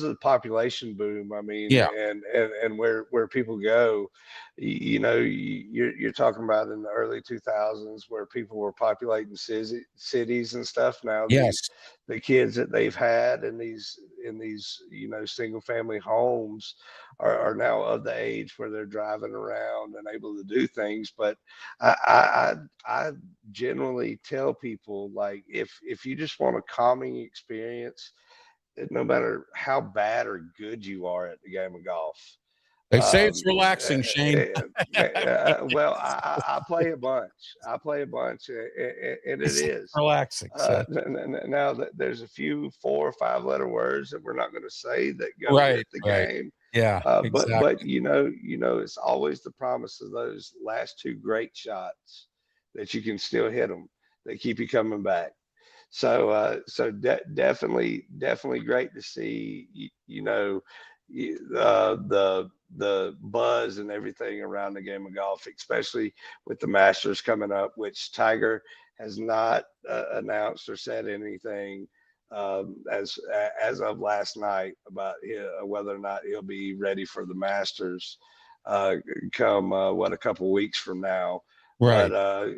of the population boom. I mean, Yeah. and where people go, you know, you're talking about in the early 2000s where people were populating cities and stuff. Now Yes. the kids that they've had in these single family homes are now of the age where they're driving around and able to do things. But I generally tell people, like, if you just want a calming experience, no matter how bad or good you are at the game of golf. They say it's Um, relaxing, Shane. well, I play a bunch. I play a bunch, and They it say it's is. relaxing. So Now that there's a few 4 or 5 letter words that we're not going to say that go with right, the right. game, Yeah, but exactly. it's always the promise of those last two great shots that you can still hit them, that keep you coming back. Definitely great to see. The buzz and everything around the game of golf, especially with the Masters coming up, which Tiger has not announced or said anything as of last night about whether or not he'll be ready for the Masters come a couple weeks from now. Right. I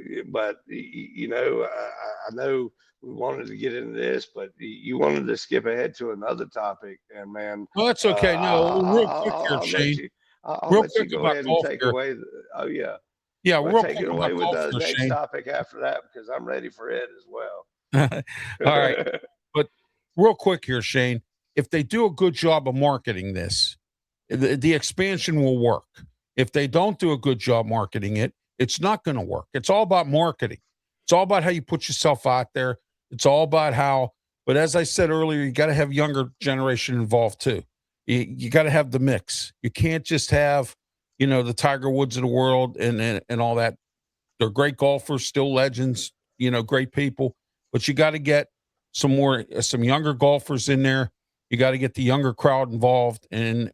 know we wanted to get into this, but you wanted to skip ahead to another topic, and man, Well, that's okay. No, real quick here, I'll let Shane. you. I'll Real let you quick go about ahead and golf take here. away. Oh yeah, Yeah, well, real take quick it about away with golf the here, next Shane. topic after that because I'm ready for it as well. All right. But real quick here, Shane, if they do a good job of marketing this, the expansion will work. If they don't do a good job marketing it, it's not going to work. It's all about marketing. It's all about how you put yourself out there. It's all about how, but as I said earlier, you got to have younger generation involved too. You got to have the mix. You can't just have, the Tiger Woods of the world and all that. They're great golfers, still legends, great people, but you got to get some younger golfers in there. You got to get the younger crowd involved, and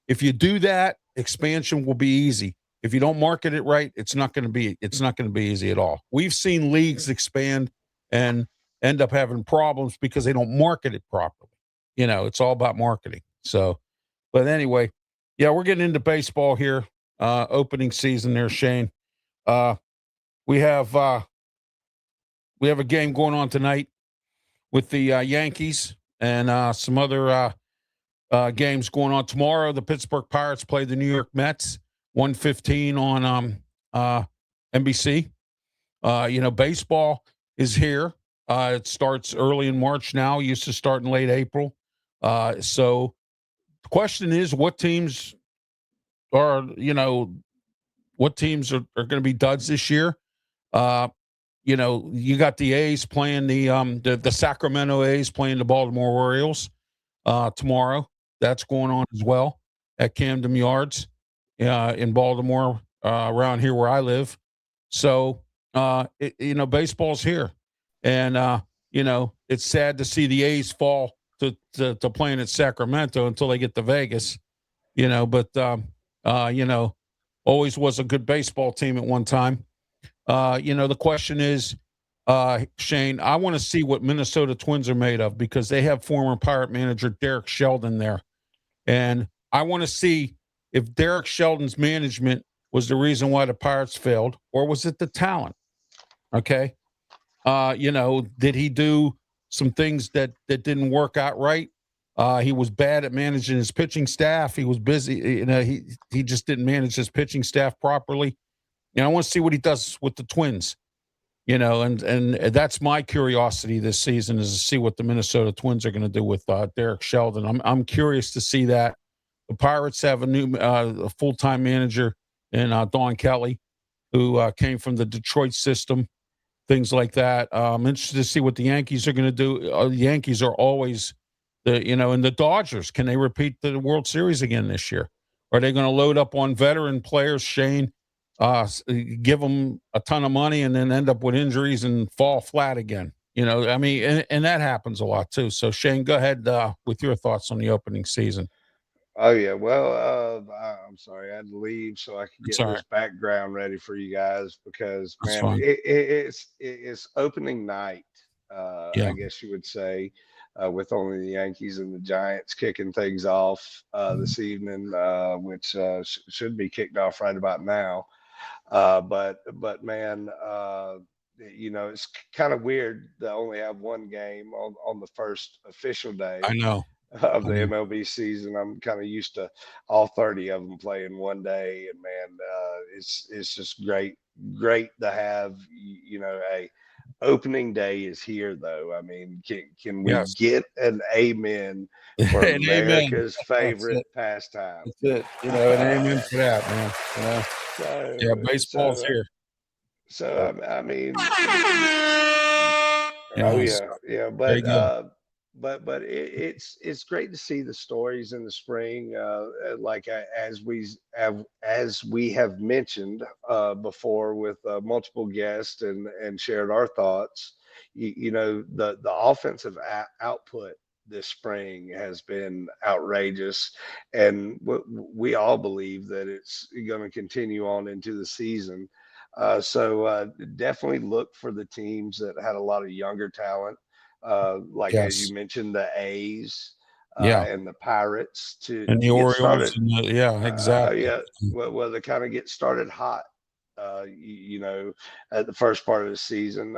if you do that, expansion will be easy. If you don't market it right, it's not going to be easy at all. We've seen leagues expand and end up having problems because they don't market it properly. It's all about marketing. So, but anyway, yeah, we're getting into baseball here. Opening season there, Shane. Uh, we have a game going on tonight with the Yankees and some other games going on tomorrow. The Pittsburgh Pirates play the New York Mets, 1:15 on NBC. Baseball is here. It starts early in March now. It used to start in late April. So the question is, what teams are going to be duds this year? You got the A's playing the Sacramento A's playing the Baltimore Orioles tomorrow. That's going on as well at Camden Yards in Baltimore, around here where I live. So, baseball's here. And, it's sad to see the A's fall to playing at Sacramento until they get to Vegas, but, always was a good baseball team at one time. The question is, Shane, I want to see what Minnesota Twins are made of because they have former Pirate manager Derek Sheldon there. And I want to see if Derek Sheldon's management was the reason why the Pirates failed, or was it the talent? Okay. Did he do some things that didn't work out right? He was bad at managing his pitching staff. He was busy. He just didn't manage his pitching staff properly. I want to see what he does with the Twins, and that's my curiosity this season, is to see what the Minnesota Twins are going to do with Derek Sheldon. I'm curious to see that. The Pirates have a new full-time manager in Don Kelly, who came from the Detroit system, things like that. I'm interested to see what the Yankees are going to do. The Yankees are always and the Dodgers, can they repeat the World Series again this year? Are they going to load up on veteran players, Shane? Give them a ton of money and then end up with injuries and fall flat again. And that happens a lot too. So Shane, go ahead with your thoughts on the opening season. Oh yeah, well, I'm sorry, I had to leave so I could It's get all this right. background ready for you guys because That's man, fine. it's opening night, Yeah, I guess you would say, with only the Yankees and the Giants kicking things off this evening, which should be kicked off right about now. But man, it's kind of weird to only have one game on the first official day I know. of I the know. MLB season. I'm kind of used to all 30 of them playing one day, and man, it's just great to have. A opening day is here, though. I mean, can we Yes. get an amen for And amen. America's That's favorite it. pastime? That's it. And amen for that, man. Yeah, so baseball's so here. So, I mean, you oh know, yeah, so yeah, there you go. but it's great to see the stories in the spring, like as we have mentioned before with multiple guests and shared our thoughts. The offensive output this spring has been outrageous, and we all believe that it's going to continue on into the season. So definitely look for the teams that had a lot of younger talent, like as you Yes. mentioned, the A's Yeah. and the Pirates And to the get Orioles started. and yeah, exactly. Yeah, well, they kind of get started hot. At the first part of the season,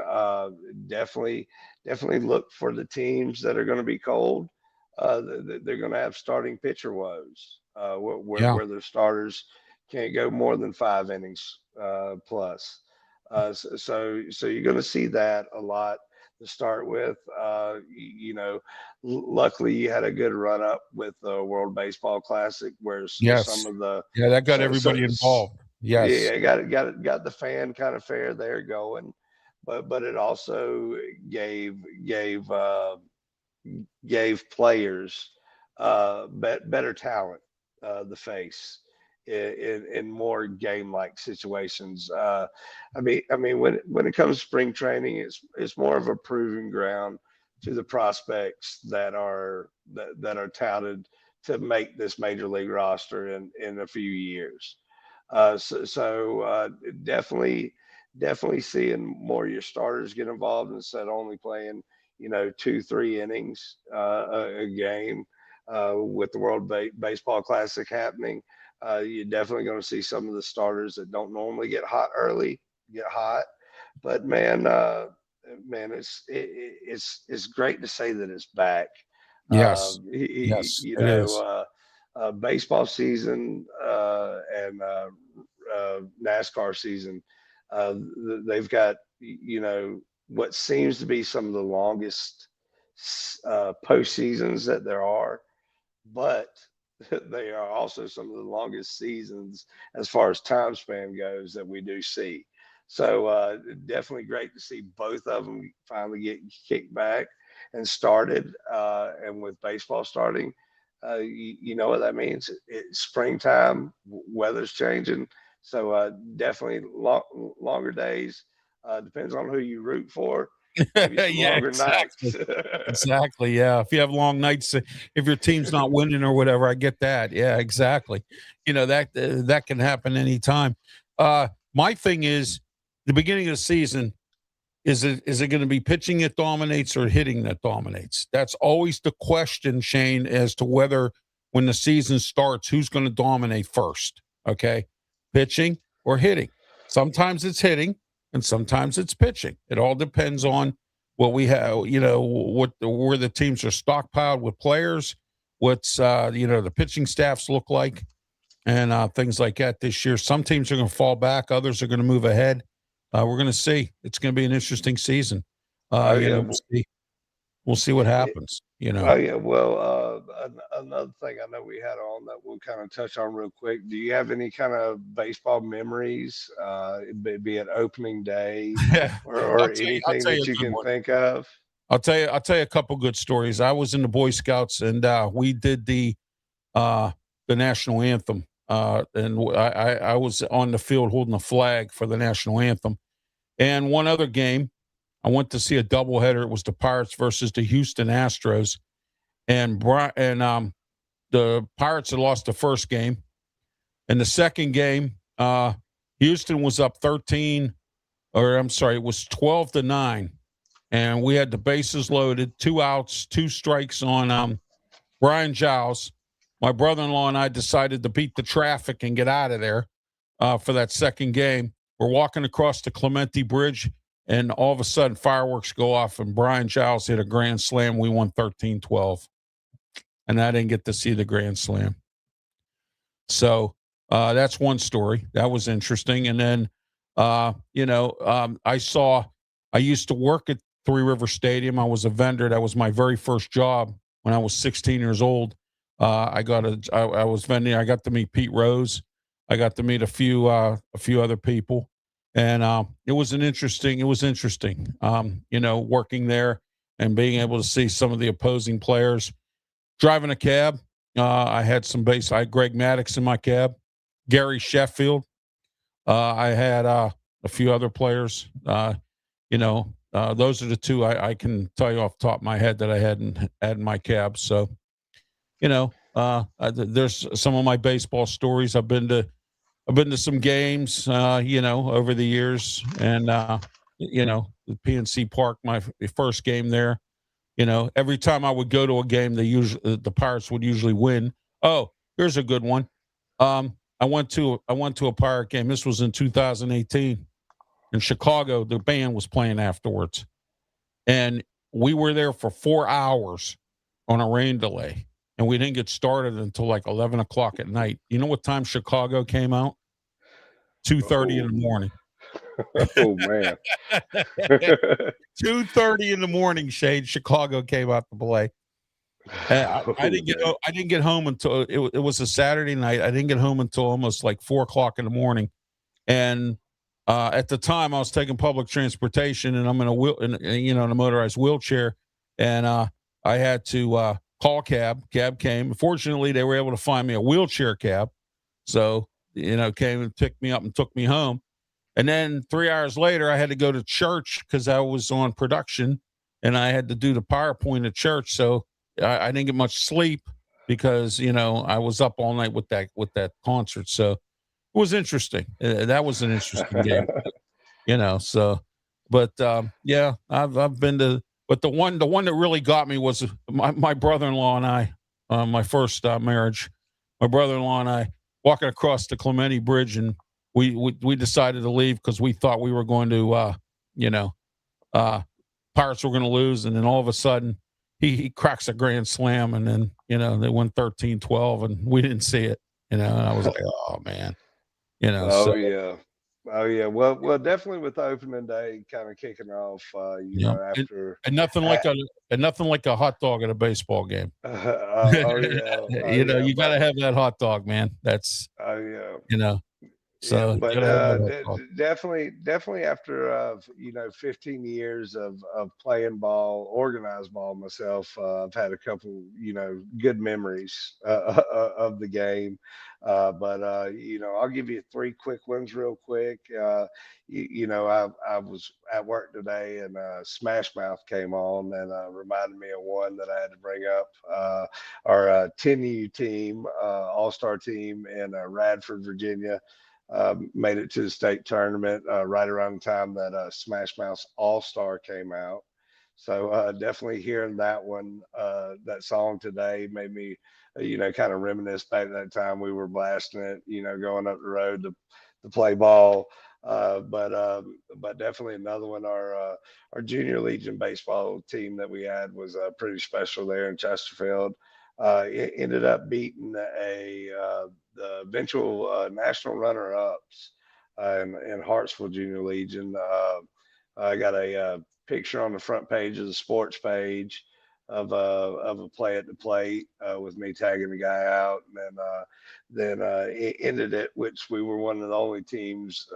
definitely, definitely look for the teams that are going to be cold. They're going to have starting pitcher woes, Yeah. where their starters can't go more than 5 innings plus. So you're going to see that a lot to start with. Luckily you had a good run up with the World Baseball Classic, where some Yes. of the Yeah, that got so, so everybody involved. Yes. yeah, got the fan kind of fair there going, but it also gave players better talent the face in more game-like situations. I mean, when it comes to spring training, it's more of a proving ground to the prospects that are touted to make this major league roster in a few years. So definitely seeing more of your starters get involved instead of only playing 2-3 innings a game with the Baseball Classic happening. You're definitely going to see some of the starters that don't normally get hot early get hot. But man, it's great to say that it's back. Yes. Yes, You it know, is. baseball season and NASCAR season. They've got what seems to be some of the longest postseasons that there are, but they are also some of the longest seasons as far as time span goes that we do see. So definitely great to see both of them finally get kicked back and started. And with baseball starting, you know what that means? It's springtime, weather's changing, so definitely longer days. Depends on who you root for. Maybe some Yeah, longer nights. exactly. Exactly. Yeah. If you have long nights, if your team's not winning or whatever, I get that. Yeah, exactly. That can happen anytime. My thing is the beginning of the season. Is it going to be pitching that dominates or hitting that dominates? That's always the question, Shane, as to whether when the season starts, who's going to dominate first. Okay, pitching or hitting. Sometimes it's hitting, and sometimes it's pitching. It all depends on what we have. Where the teams are stockpiled with players. What's the pitching staffs look like, and things like that this year. Some teams are going to fall back, others are going to move ahead. We're going to see. It's going to be an interesting season. Oh yeah. We'll see what happens. Oh yeah, well, another thing I know we had on that we'll kind of touch on real quick. Do you have any kind of baseball memories, be it opening day or I'll anything tell you that a you good can one. think of? I'll tell you a couple good stories. I was in the Boy Scouts, and we did the national anthem. I was on the field holding the flag for the national anthem. And one other game, I went to see a doubleheader. It was the Pirates versus the Houston Astros, and the Pirates had lost the first game. In the second game, Houston was up 13, or I'm sorry, it was 12-9. And we had the bases loaded, 2 outs, 2 strikes on Brian Giles. My brother-in-law and I decided to beat the traffic and get out of there for that second game. We're walking across the Clemente Bridge, and all of a sudden fireworks go off, and Brian Giles hit a grand slam. We won 13-12. And I didn't get to see the grand slam. So that's one story. That was interesting. And then, I used to work at Three River Stadium. I was a vendor. That was my very first job when I was 16 years old. I was vending. I got to meet Pete Rose. I got to meet a few other people. And it was interesting, working there and being able to see some of the opposing players. Driving a cab, I had I had Greg Maddux in my cab, Gary Sheffield. I had a few other players. Those are the two I can tell you off the top of my head that I had in my cab. So, there's some of my baseball stories. I've been to some games, over the years, and the PNC Park, my first game there. Every time I would go to a game, the Pirates would usually win. Oh, here's a good one. I went to a Pirate game. This was in 2018 in Chicago. The band was playing afterwards, and we were there for 4 hours on a rain delay, and we didn't get started until like 11 o'clock at night. You know what time Chicago came out? 2:30 in the morning. Oh man. 2:30 in the morning, Shade. Chicago came out to play. I didn't get home until it was a Saturday night. I didn't get home until almost like 4 o'clock in the morning. And at the time, I was taking public transportation, and I'm in a motorized wheelchair, and I had to call cab. Cab came. Fortunately, they were able to find me a wheelchair cab, so came and picked me up and took me home. And then 3 hours later, I had to go to church because I was on production, and I had to do the PowerPoint at church. So I didn't get much sleep because I was up all night with that concert. So it was interesting. That was an interesting game, So, but I've been to. But the one that really got me was my brother-in-law and I, my first marriage. My brother-in-law and I walking across the Clemente Bridge, and we decided to leave because we thought we were going to, Pirates were going to lose. And then all of a sudden he cracks a grand slam, and then, they won 13-12, and we didn't see it, and I was like, oh man, Yeah. Oh yeah. Well, definitely with opening day kind of kicking off, after and nothing like a hot dog at a baseball game. You got to have that hot dog, man. That's, So, but definitely after 15 years of playing ball, organized ball myself, I've had a couple good memories of the game. But I'll give you 3 quick ones real quick. I was at work today, and Smash Mouth came on and reminded me of one that I had to bring up. Our 10U team, all-star team in Radford, Virginia. Made it to the state tournament right around the time that Smash Mouth's All-Star came out. So definitely hearing that one, that song today made me, kind of reminisce back at that time we were blasting it, going up the road to play ball. But definitely another one. Our Junior Legion baseball team that we had was pretty special there in Chesterfield. It ended up beating the eventual national runner-ups in Hartsville Junior Legion. I got a picture on the front page of the sports page of a play at the plate with me tagging the guy out, and then it ended it, which we were one of the only teams,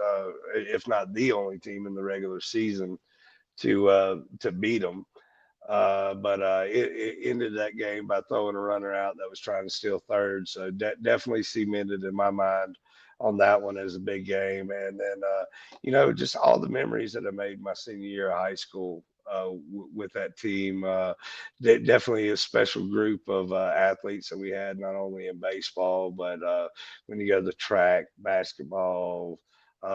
if not the only team in the regular season to beat them. But it ended that game by throwing a runner out that was trying to steal third. So definitely cemented in my mind on that one as a big game. And then, just all the memories that I made my senior year of high school, with that team. Definitely a special group of athletes that we had, not only in baseball, but when you go to the track, basketball,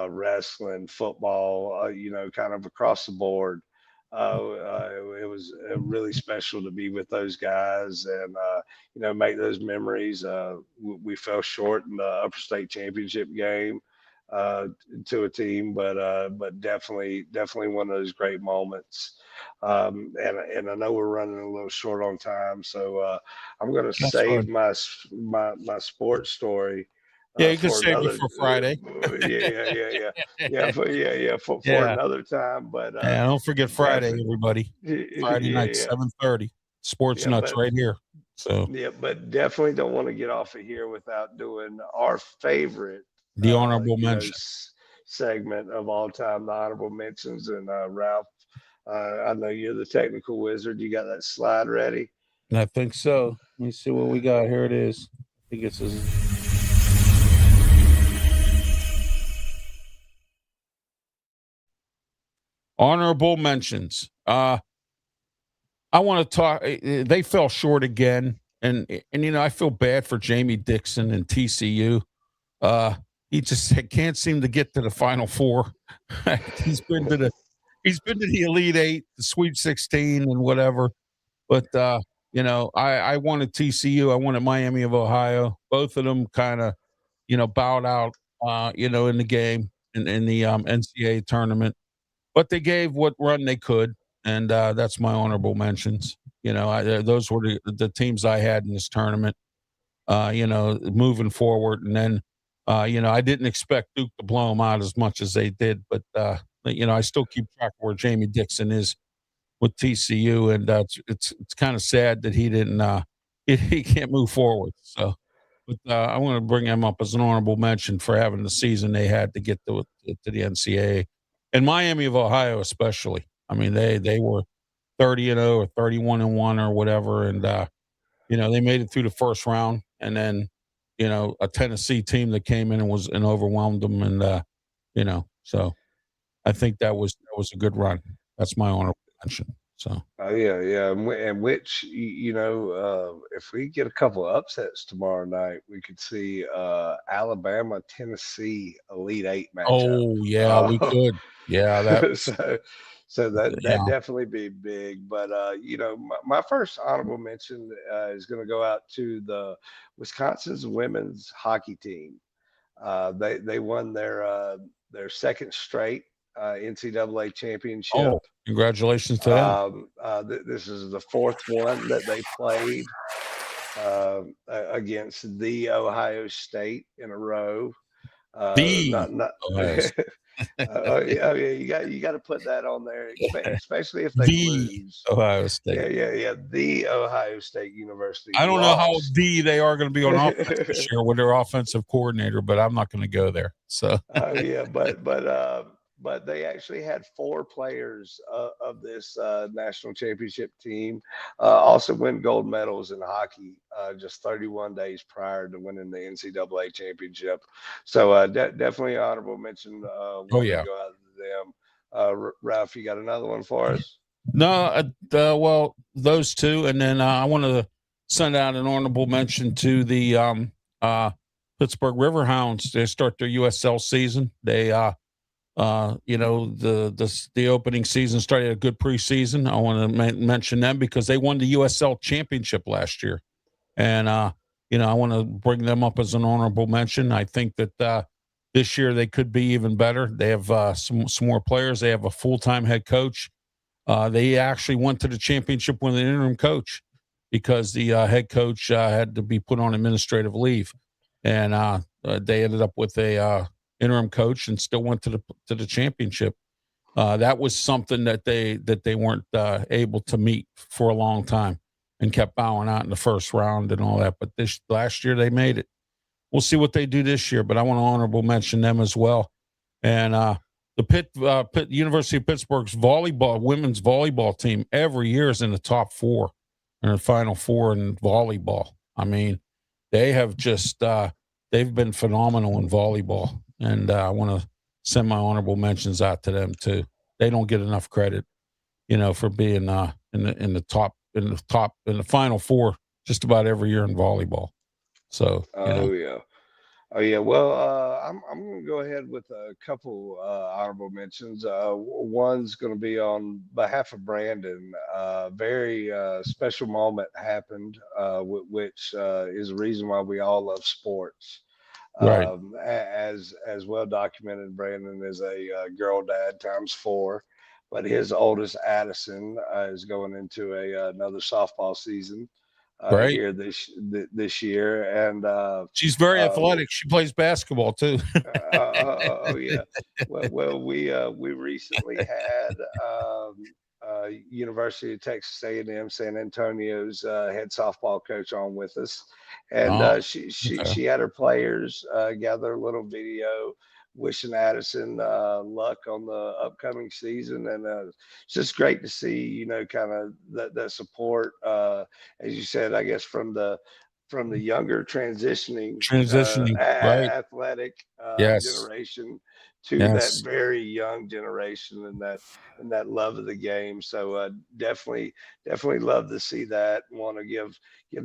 wrestling, football, kind of across the board. It was really special to be with those guys and make those memories. We fell short in the upper state championship game to a team, but definitely one of those great moments. And I know we're running a little short on time, so I'm going to save my sports story. Yeah, you can For save it another, for Friday. for another time. But yeah, don't forget Friday, everybody. Friday night, 7:30. Sports Nuts right here. So yeah, but definitely don't want to get off of here without doing our favorite the honorable mention segment of all time, the honorable mentions. And Ralph, I know you're the technical wizard. You got that slide ready? I think so. Let me see what we got. Here it is. I think it's honorable mentions. I want to talk. They fell short again, and I feel bad for Jamie Dixon and TCU. He just can't seem to get to the Final Four. He's been to the Elite Eight, the Sweet 16, and whatever. But I wanted TCU. I wanted Miami of Ohio. Both of them kind of, bowed out. In the game in the NCAA tournament. But they gave what run they could, and that's my honorable mentions. Those were the teams I had in this tournament. Moving forward, and then I didn't expect Duke to blow them out as much as they did, but I still keep track of where Jamie Dixon is with TCU, and it's kind of sad that he didn't he can't move forward. So, but I want to bring him up as an honorable mention for having the season they had to get to the NCAA. And Miami of Ohio, especially. I mean, they were 30-0 or 31-1 or whatever, and they made it through the first round. And then, a Tennessee team that came in and overwhelmed them, and so I think that was a good run. That's my honorable mention. So. Oh yeah, and which if we get a couple of upsets tomorrow night, we could see Alabama Tennessee Elite Eight matchup. Oh yeah, we could. Yeah, that. so that definitely be big. But my first honorable mention is going to go out to the Wisconsin's women's hockey team. They won their second straight NCAA championship. Oh, congratulations to them. This is the fourth one that they played against the Ohio State in a row. Ohio State. You got to put that on there, especially if they lose. Ohio State. Yeah. The Ohio State University. I don't know how they are going to be on offense this year with their offensive coordinator, but I'm not going to go there. So. But they actually had 4 players of this national championship team also win gold medals in hockey just 31 days prior to winning the NCAA championship. So definitely honorable mention. Go out to them. Ralph, you got another one for us? No, well, those two, and then I want to send out an honorable mention to the Pittsburgh Riverhounds. They start their USL season. They the opening season started a good preseason. I want to mention them because they won the USL championship last year, and I want to bring them up as an honorable mention. I think that this year they could be even better. They have some more players. They have a full-time head coach. They actually went to the championship with an interim coach because the head coach had to be put on administrative leave, and they ended up with a interim coach and still went to the championship. That was something that they weren't able to meet for a long time and kept bowing out in the first round and all that. But this last year they made it. We'll see what they do this year, but I want to honorable mention them as well. And the Pitt University of Pittsburgh's women's volleyball team every year is in the top 4 in the Final Four in volleyball. I mean, they have just they've been phenomenal in volleyball. And I want to send my honorable mentions out to them too. They don't get enough credit. for being in the Final Four just about every year in volleyball. So Yeah. Oh yeah, well, I'm going to go ahead with a couple honorable mentions. One's going to be on behalf of Brandon. Very special moment happened, which is the reason why we all love sports. Right. As well documented, Brandon is a girl dad times four, but his oldest Addison is going into another softball season Right. here this year, and she's very athletic. She plays basketball too. oh yeah. Well, we recently had University of Texas A&M San Antonio's head softball coach on with us, and she had her players gather a little video wishing Addison luck on the upcoming season, and it's just great to see, kind of that support, as you said, I guess from the younger transitioning right? athletic Yes. generation to Yes. that very young generation, and that love of the game. So definitely love to see that. Want to give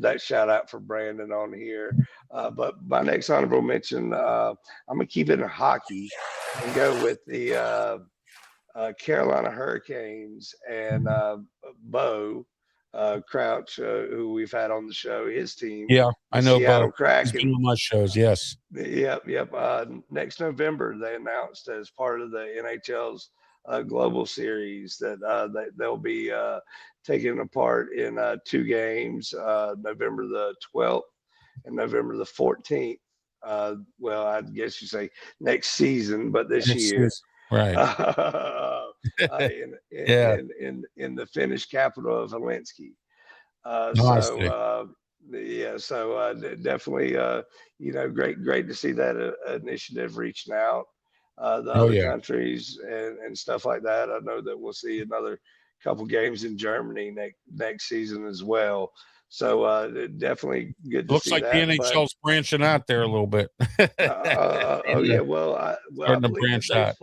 that shout out for Brandon on here. But my next honorable mention, I'm gonna keep it in hockey and go with the Carolina Hurricanes and Bo Crouch, who we've had on the show, his team. Yeah, I know. Seattle He's Kraken. been on my shows. Yes. Yep. Next November, they announced as part of the NHL's Global Series that they'll be taking apart in 2 games, November the 12th and November the 14th. Well, I guess you say next season, but this year. Right. In the Finnish capital of Helsinki. Definitely, great to see that initiative reaching out the other countries and stuff like that. I know that we'll see another couple games in Germany next season as well. So definitely good to Looks see like that. the NHL's branching out there a little bit. Yeah. Well, I believe that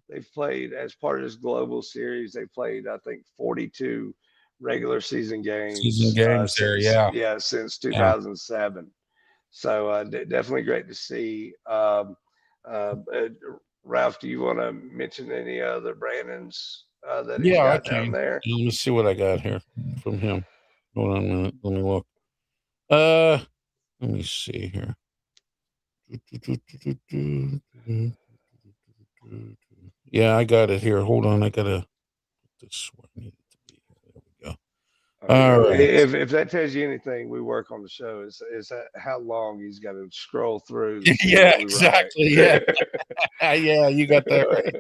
they've played as part of this global series. They played, I think, 42 regular season games. Since 2007. So definitely great to see. Ralph, do you want to mention any other Brandons that he's got down there? Let me see what I got here from him. Hold on a minute. Let me look. Let me see here. Yeah, I got it here. Hold on. I gotta put this where I need it to be. There we go. All right. If that tells you anything, we work on the show. Is that how long he's got to scroll through? Yeah, exactly. Yeah. Yeah, you got that right.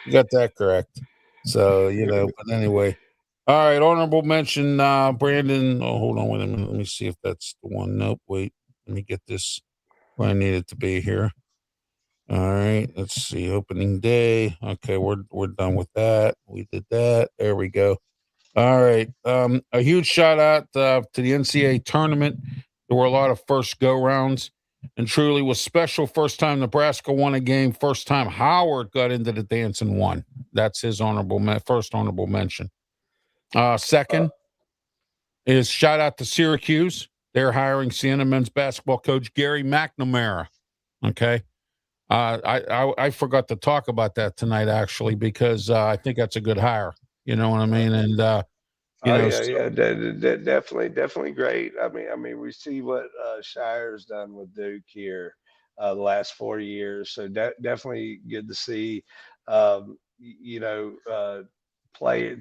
You got that correct. So, but anyway. All right, honorable mention, Brandon. Oh, hold on, wait a minute. Let me see if that's the one. Nope, wait. Let me get this where I need it to be here. All right, let's see. Opening day. Okay, we're done with that. We did that. There we go. All right. A huge shout out to the NCAA tournament. There were a lot of first go rounds, and truly was special. First time Nebraska won a game. First time Howard got into the dance and won. That's his first honorable mention. Second is shout out to Syracuse. They're hiring Siena men's basketball coach Gary McNamara. Okay. I forgot to talk about that tonight, actually, because I think that's a good hire. You know what I mean? And definitely great. I mean, we see what Shire's done with Duke here the last 4 years. So definitely good to see.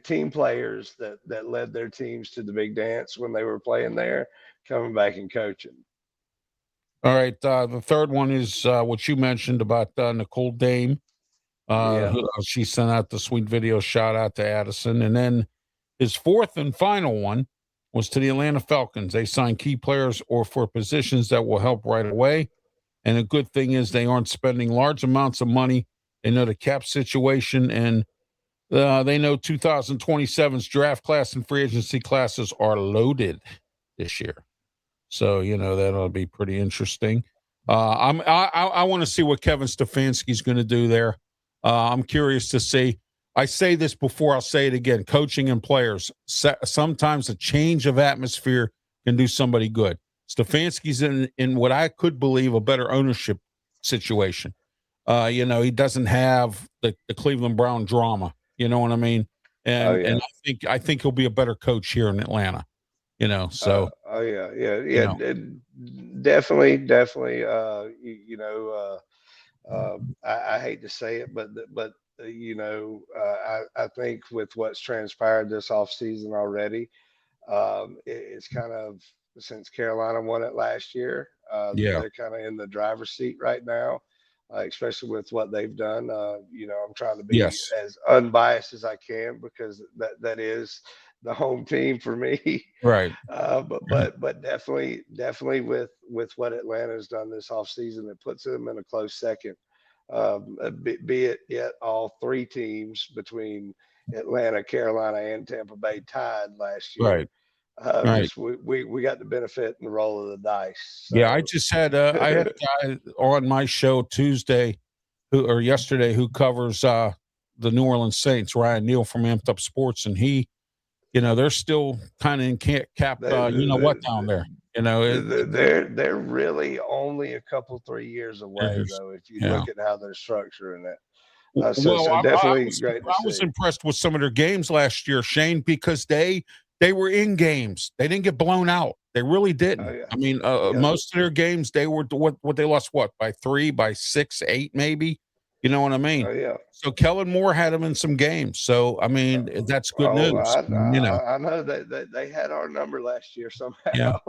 Team players that led their teams to the big dance when they were playing there, coming back and coaching. All right. The third one is what you mentioned about Nicole Dame. She sent out the sweet video shout out to Addison. And then his fourth and final one was to the Atlanta Falcons. They signed key players or for positions that will help right away. And the good thing is they aren't spending large amounts of money. They know the cap situation, and they know 2027's draft class and free agency classes are loaded this year. So, that'll be pretty interesting. I want to see what Kevin Stefanski's going to do there. I'm curious to see. I say this before, I'll say it again. Coaching and players, sometimes a change of atmosphere can do somebody good. Stefanski's in what I could believe a better ownership situation. He doesn't have the Cleveland Brown drama. You know what I mean? And I think he'll be a better coach here in Atlanta. So definitely. I hate to say it, but I think with what's transpired this offseason already, it's kind of, since Carolina won it last year, they're kind of in the driver's seat right now, especially with what they've done. I'm trying to be as unbiased as I can, because that is the home team for me. Right. But definitely with what Atlanta has done this offseason, it puts them in a close second. Be it yet all three teams between Atlanta, Carolina, and Tampa Bay tied last year. Right. We got the benefit and the roll of the dice. So. Yeah, I just had I had a guy on my show yesterday who covers the New Orleans Saints, Ryan Neal from Amped Up Sports, and he, they're still kind of in cap down there. They're really only a couple 3 years away, though, if you look at how they're structuring it. Definitely great to see. I was impressed with some of their games last year, Shane, because they were in games. They didn't get blown out. They really didn't. I mean, most of their games, they were what they lost, by 3, by 6, 8, maybe. You know what I mean? So Kellen Moore had them in some games. So, I mean, that's good news. I know that they had our number last year somehow.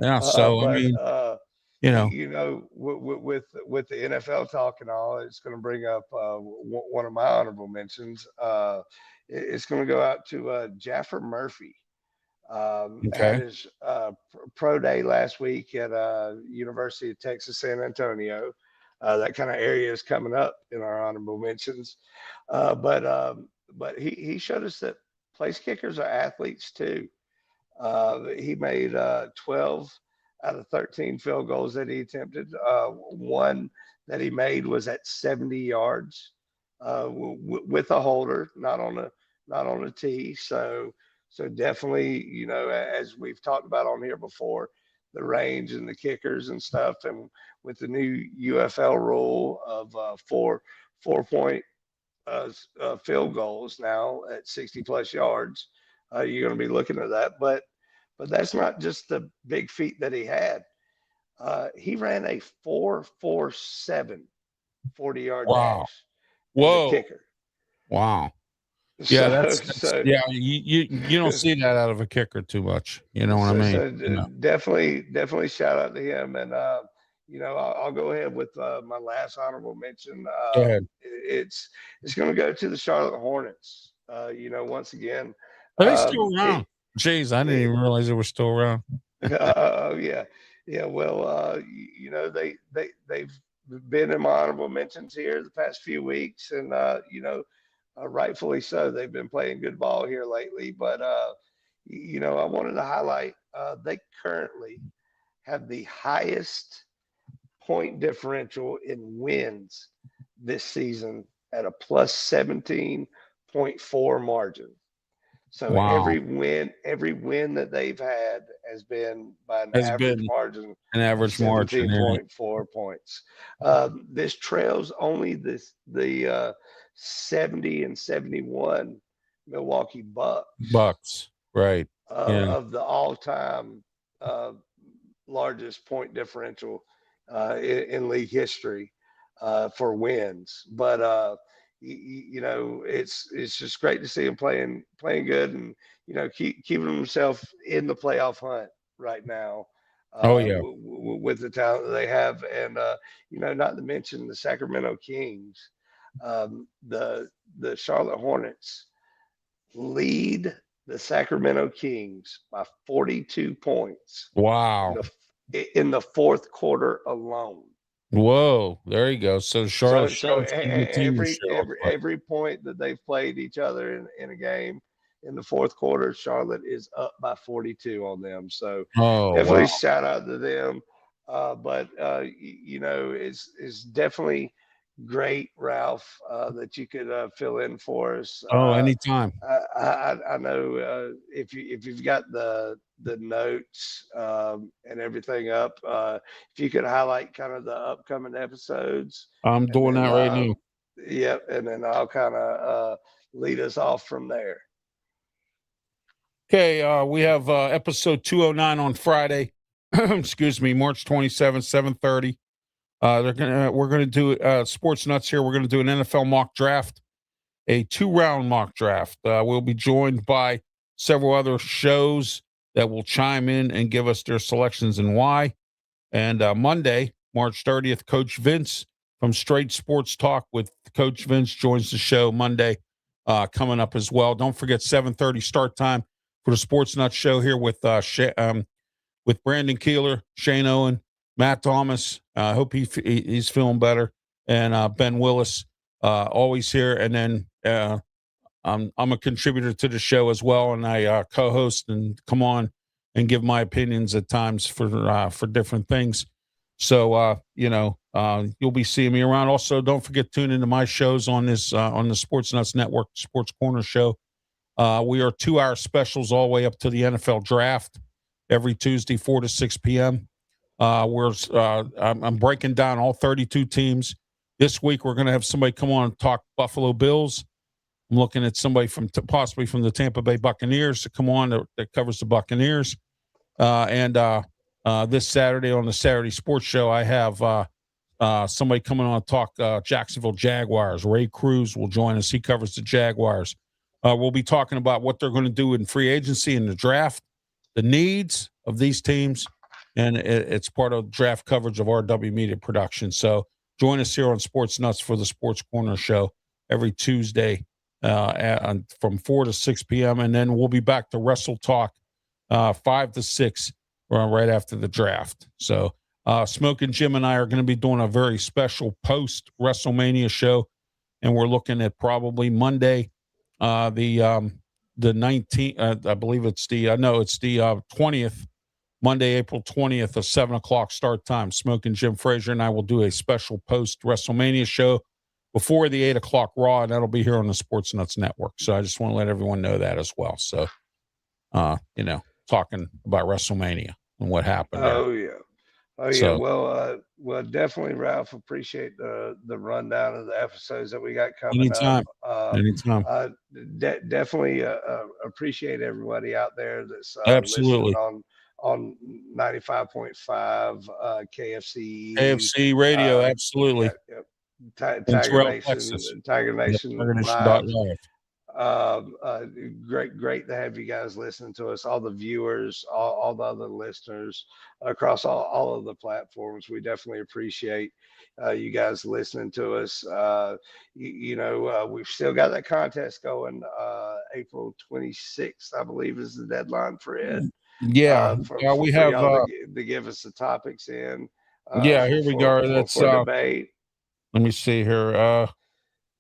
Yeah. So, I mean, with the NFL talk and all, it's going to bring up one of my honorable mentions. It's going to go out to Jaffer Murphy. Had his pro day last week at University of Texas San Antonio. That kind of area is coming up in our honorable mentions. But he showed us that place kickers are athletes too. He made 12 out of 13 field goals that he attempted. One that he made was at 70 yards with a holder, not on a tee. So definitely, as we've talked about on here before, the range and the kickers and stuff, and with the new UFL rule of 4-point field goals now at 60 plus yards, you're going to be looking at that. But that's not just the big feat that he had. He ran a 4.47 40-yard dash. Whoa. As a kicker. Wow. Yeah, you don't see that out of a kicker too much. You know what I mean? Definitely shout out to him. And I'll go ahead with my last honorable mention. Go ahead. It's going to go to the Charlotte Hornets. Once again, are they still around? Jeez, I didn't even realize they were still around. Yeah. Well, they've been in my honorable mentions here the past few weeks, and rightfully so. They've been playing good ball here lately, but I wanted to highlight they currently have the highest point differential in wins this season at a plus 17.4 margin. So every win that they've had has been by an average margin. An average margin, 17.4 points. This trails only the 70 and 71 Milwaukee Bucks, right? Of the all-time largest point differential in league history for wins. But it's just great to see him playing good, and keeping himself in the playoff hunt right now. With the talent that they have, and not to mention the Sacramento Kings. The Charlotte Hornets lead the Sacramento Kings by 42 points. Wow! In the fourth quarter alone. Whoa! There you go. So Charlotte. Every point that they've played each other in a game in the fourth quarter, Charlotte is up by 42 on them. So definitely shout out to them. But it's definitely great, Ralph, that you could fill in for us. Oh, anytime. I know if you've got the notes and everything up, if you could highlight kind of the upcoming episodes, I'm and doing then that right now. yep, and then I'll kind of lead us off from there. Okay, we have episode 209 on Friday. Excuse me, March 27th, 7:30. We're gonna do Sports Nuts here. We're gonna do an NFL mock draft, a 2-round mock draft. We'll be joined by several other shows that will chime in and give us their selections and why. And Monday, March 30th, Coach Vince from Straight Sports Talk with Coach Vince joins the show Monday, coming up as well. Don't forget 7:30 start time for the Sports Nuts show here with Brandon Keeler, Shane Owen, Matt Thomas. I hope he's feeling better, and Ben Willis, always here. And then I'm a contributor to the show as well, and I co-host and come on and give my opinions at times for different things. So you'll be seeing me around. Also, don't forget to tune into my shows on the Sports Nuts Network, Sports Corner Show. We are 2-hour specials all the way up to the NFL draft every Tuesday, 4 to 6 p.m. I'm breaking down all 32 teams. This week, we're going to have somebody come on and talk Buffalo Bills. I'm looking at somebody possibly from the Tampa Bay Buccaneers to come on that covers the Buccaneers. And this Saturday on the Saturday Sports Show, I have somebody coming on to talk Jacksonville Jaguars. Ray Cruz will join us. He covers the Jaguars. We'll be talking about what they're going to do in free agency and the draft, the needs of these teams, and it's part of draft coverage of RW Media Production. So join us here on Sports Nuts for the Sports Corner Show every Tuesday from 4 to 6 p.m. And then we'll be back to Wrestle Talk 5 to 6 right after the draft. So Smoke and Jim and I are going to be doing a very special post-WrestleMania show, and we're looking at probably Monday, the 19th, I believe it's the 20th, Monday, April 20th, a 7 o'clock start time. Smoke and Jim Frazier and I will do a special post-WrestleMania show before the 8 o'clock Raw, and that'll be here on the Sports Nuts Network. So I just want to let everyone know that as well. So, talking about WrestleMania and what happened there. Oh, yeah. Oh, yeah. Well, definitely, Ralph, appreciate the rundown of the episodes that we got coming Anytime. up. Anytime. Definitely appreciate everybody out there that's Absolutely listening on 95.5 KFC radio. Absolutely. Tiger Nation Live. Great to have you guys listening to us, all the viewers, all the other listeners across all of the platforms. We definitely appreciate you guys listening to us. We've still got that contest going. April 26th, I believe, is the deadline for it. Yeah, we have to give us the topics in. Here we go. That's for debate. Let me see here.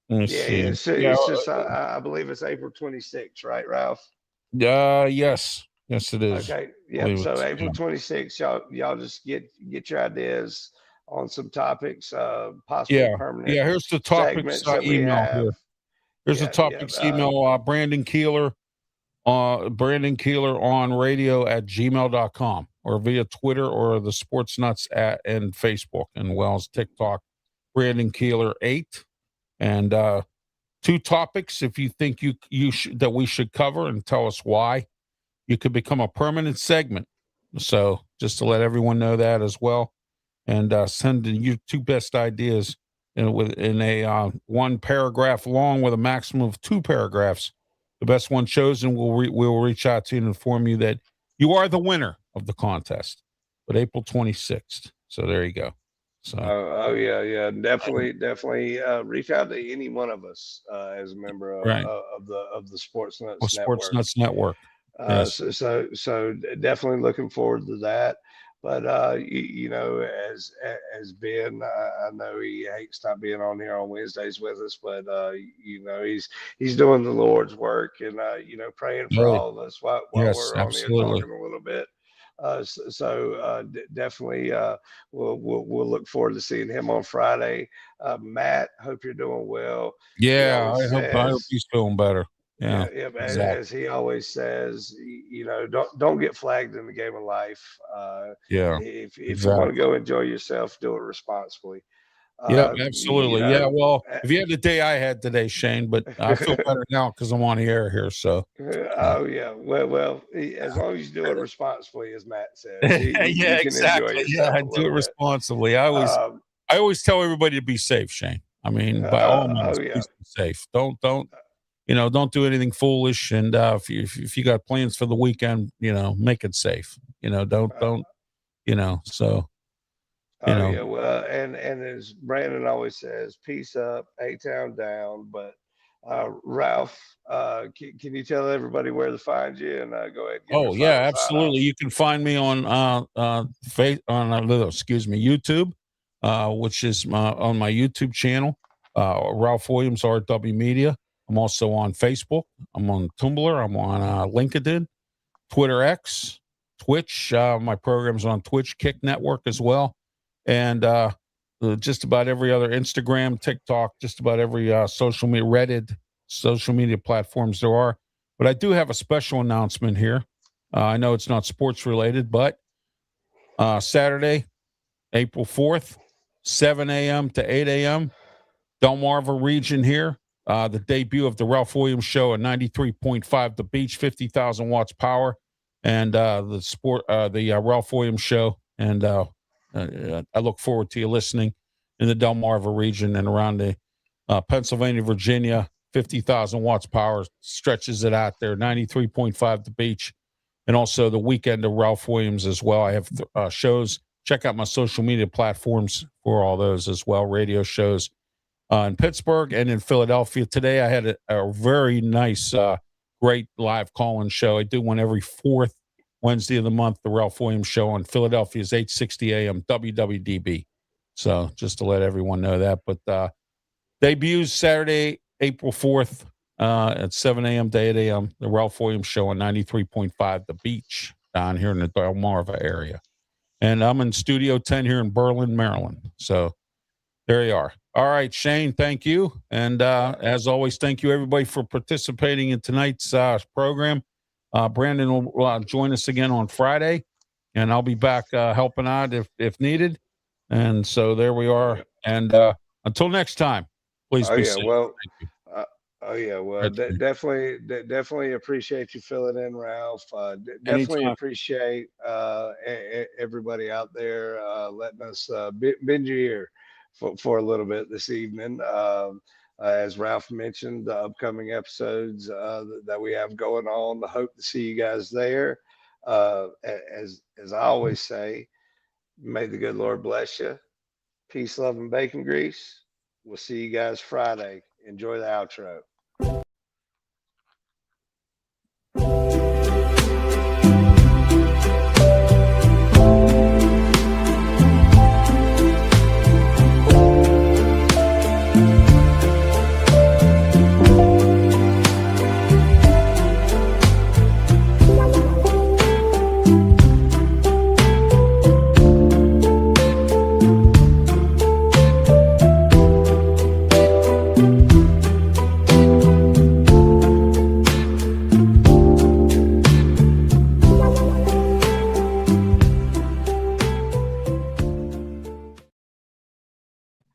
Let me see. It's just I believe it's April 26th, right, Ralph? Yes, it is. Okay, yeah. So April 26th, y'all just get your ideas on some topics, possibly permanent. Yeah, here's the topics email here. Here's the topics email. Brandon Keeler on radio@gmail.com, or via Twitter or the Sports Nuts and Facebook and Wells TikTok. Brandon Keeler 8, and 2 topics. If you think that we should cover, and tell us why, you could become a permanent segment. So just to let everyone know that as well, and send your 2 best ideas in a 1 paragraph long with a maximum of 2 paragraphs. The best one chosen will reach out to you and inform you that you are the winner of the contest. But April 26th. So there you go. So. Yeah, definitely. Reach out to any one of us as a member of the Sports Nuts Network. Sports Nuts Network. Yes. So definitely looking forward to that. But as Ben, I know he hates not being on here on Wednesdays with us, but he's doing the Lord's work, and praying for all of us while we're on here talking a little bit. Definitely, we'll look forward to seeing him on Friday. Matt, hope you're doing well. He Yeah, always I hope says, he's feeling better. Yeah, yeah, yeah, exactly. as he always says, don't get flagged in the game of life. Yeah, If you want to exactly. go enjoy yourself, do it responsibly. Yep, Uh, you absolutely. Yeah, know, well, if you had the day I had today, Shane, but I feel better now because I'm on the air here. So, oh yeah, as long as you do it responsibly, as Matt says, yeah, you can enjoy exactly. Yeah, yourself I a do it little bit. responsibly. Um, I always tell everybody to be safe, Shane. I mean, by all oh means, yeah, please be safe. Don't do anything foolish. And if you got plans for the weekend, make it safe. uh, So you oh know. yeah. Well, and as Brandon always says, peace up, A-Town down. But Ralph, can you tell everybody where to find you and go ahead and give your Oh yeah, final sign off? absolutely. You can find me on YouTube, which is on my YouTube channel, Ralph Williams RW Media. I'm also on Facebook. I'm on Tumblr. I'm on LinkedIn, Twitter X, Twitch. My program's on Twitch, Kick Network as well, and just about every other Instagram, TikTok, just about every social media, Reddit, social media platforms there are. But I do have a special announcement here. I know it's not sports related, but Saturday, April 4th, 7 a.m. to 8 a.m., Delmarva region here. The debut of the Ralph Williams Show at 93.5 The Beach, 50,000 watts power, and the Ralph Williams Show. And I look forward to you listening in the Delmarva region and around the Pennsylvania, Virginia, 50,000 watts power stretches it out there, 93.5 The Beach, and also the weekend of Ralph Williams as well. I have shows. Check out my social media platforms for all those as well, radio shows in Pittsburgh and in Philadelphia. Today I had a very nice, great live call-in show. I do one every fourth Wednesday of the month, the Ralph Williams Show on Philadelphia's 860 AM WWDB. So just to let everyone know that. But debuts Saturday, April 4th at 7 a.m. to 8 a.m., the Ralph Williams Show on 93.5 The Beach down here in the Delmarva area. And I'm in Studio 10 here in Berlin, Maryland. So there you are. All right, Shane, thank you. And as always, thank you, everybody, for participating in tonight's program. Brandon will join us again on Friday, and I'll be back helping out if needed. And so there we are. And until next time, please Oh be yeah, safe. well, Thank you. oh yeah, well, That's me. definitely appreciate you filling in, Ralph. Definitely Anytime. appreciate everybody out there letting us bend your ear for a little bit this evening. As Ralph mentioned, the upcoming episodes that we have going on. I hope to see you guys there. As I always say, may the good Lord bless you. Peace, love, and bacon grease. We'll see you guys Friday. Enjoy the outro.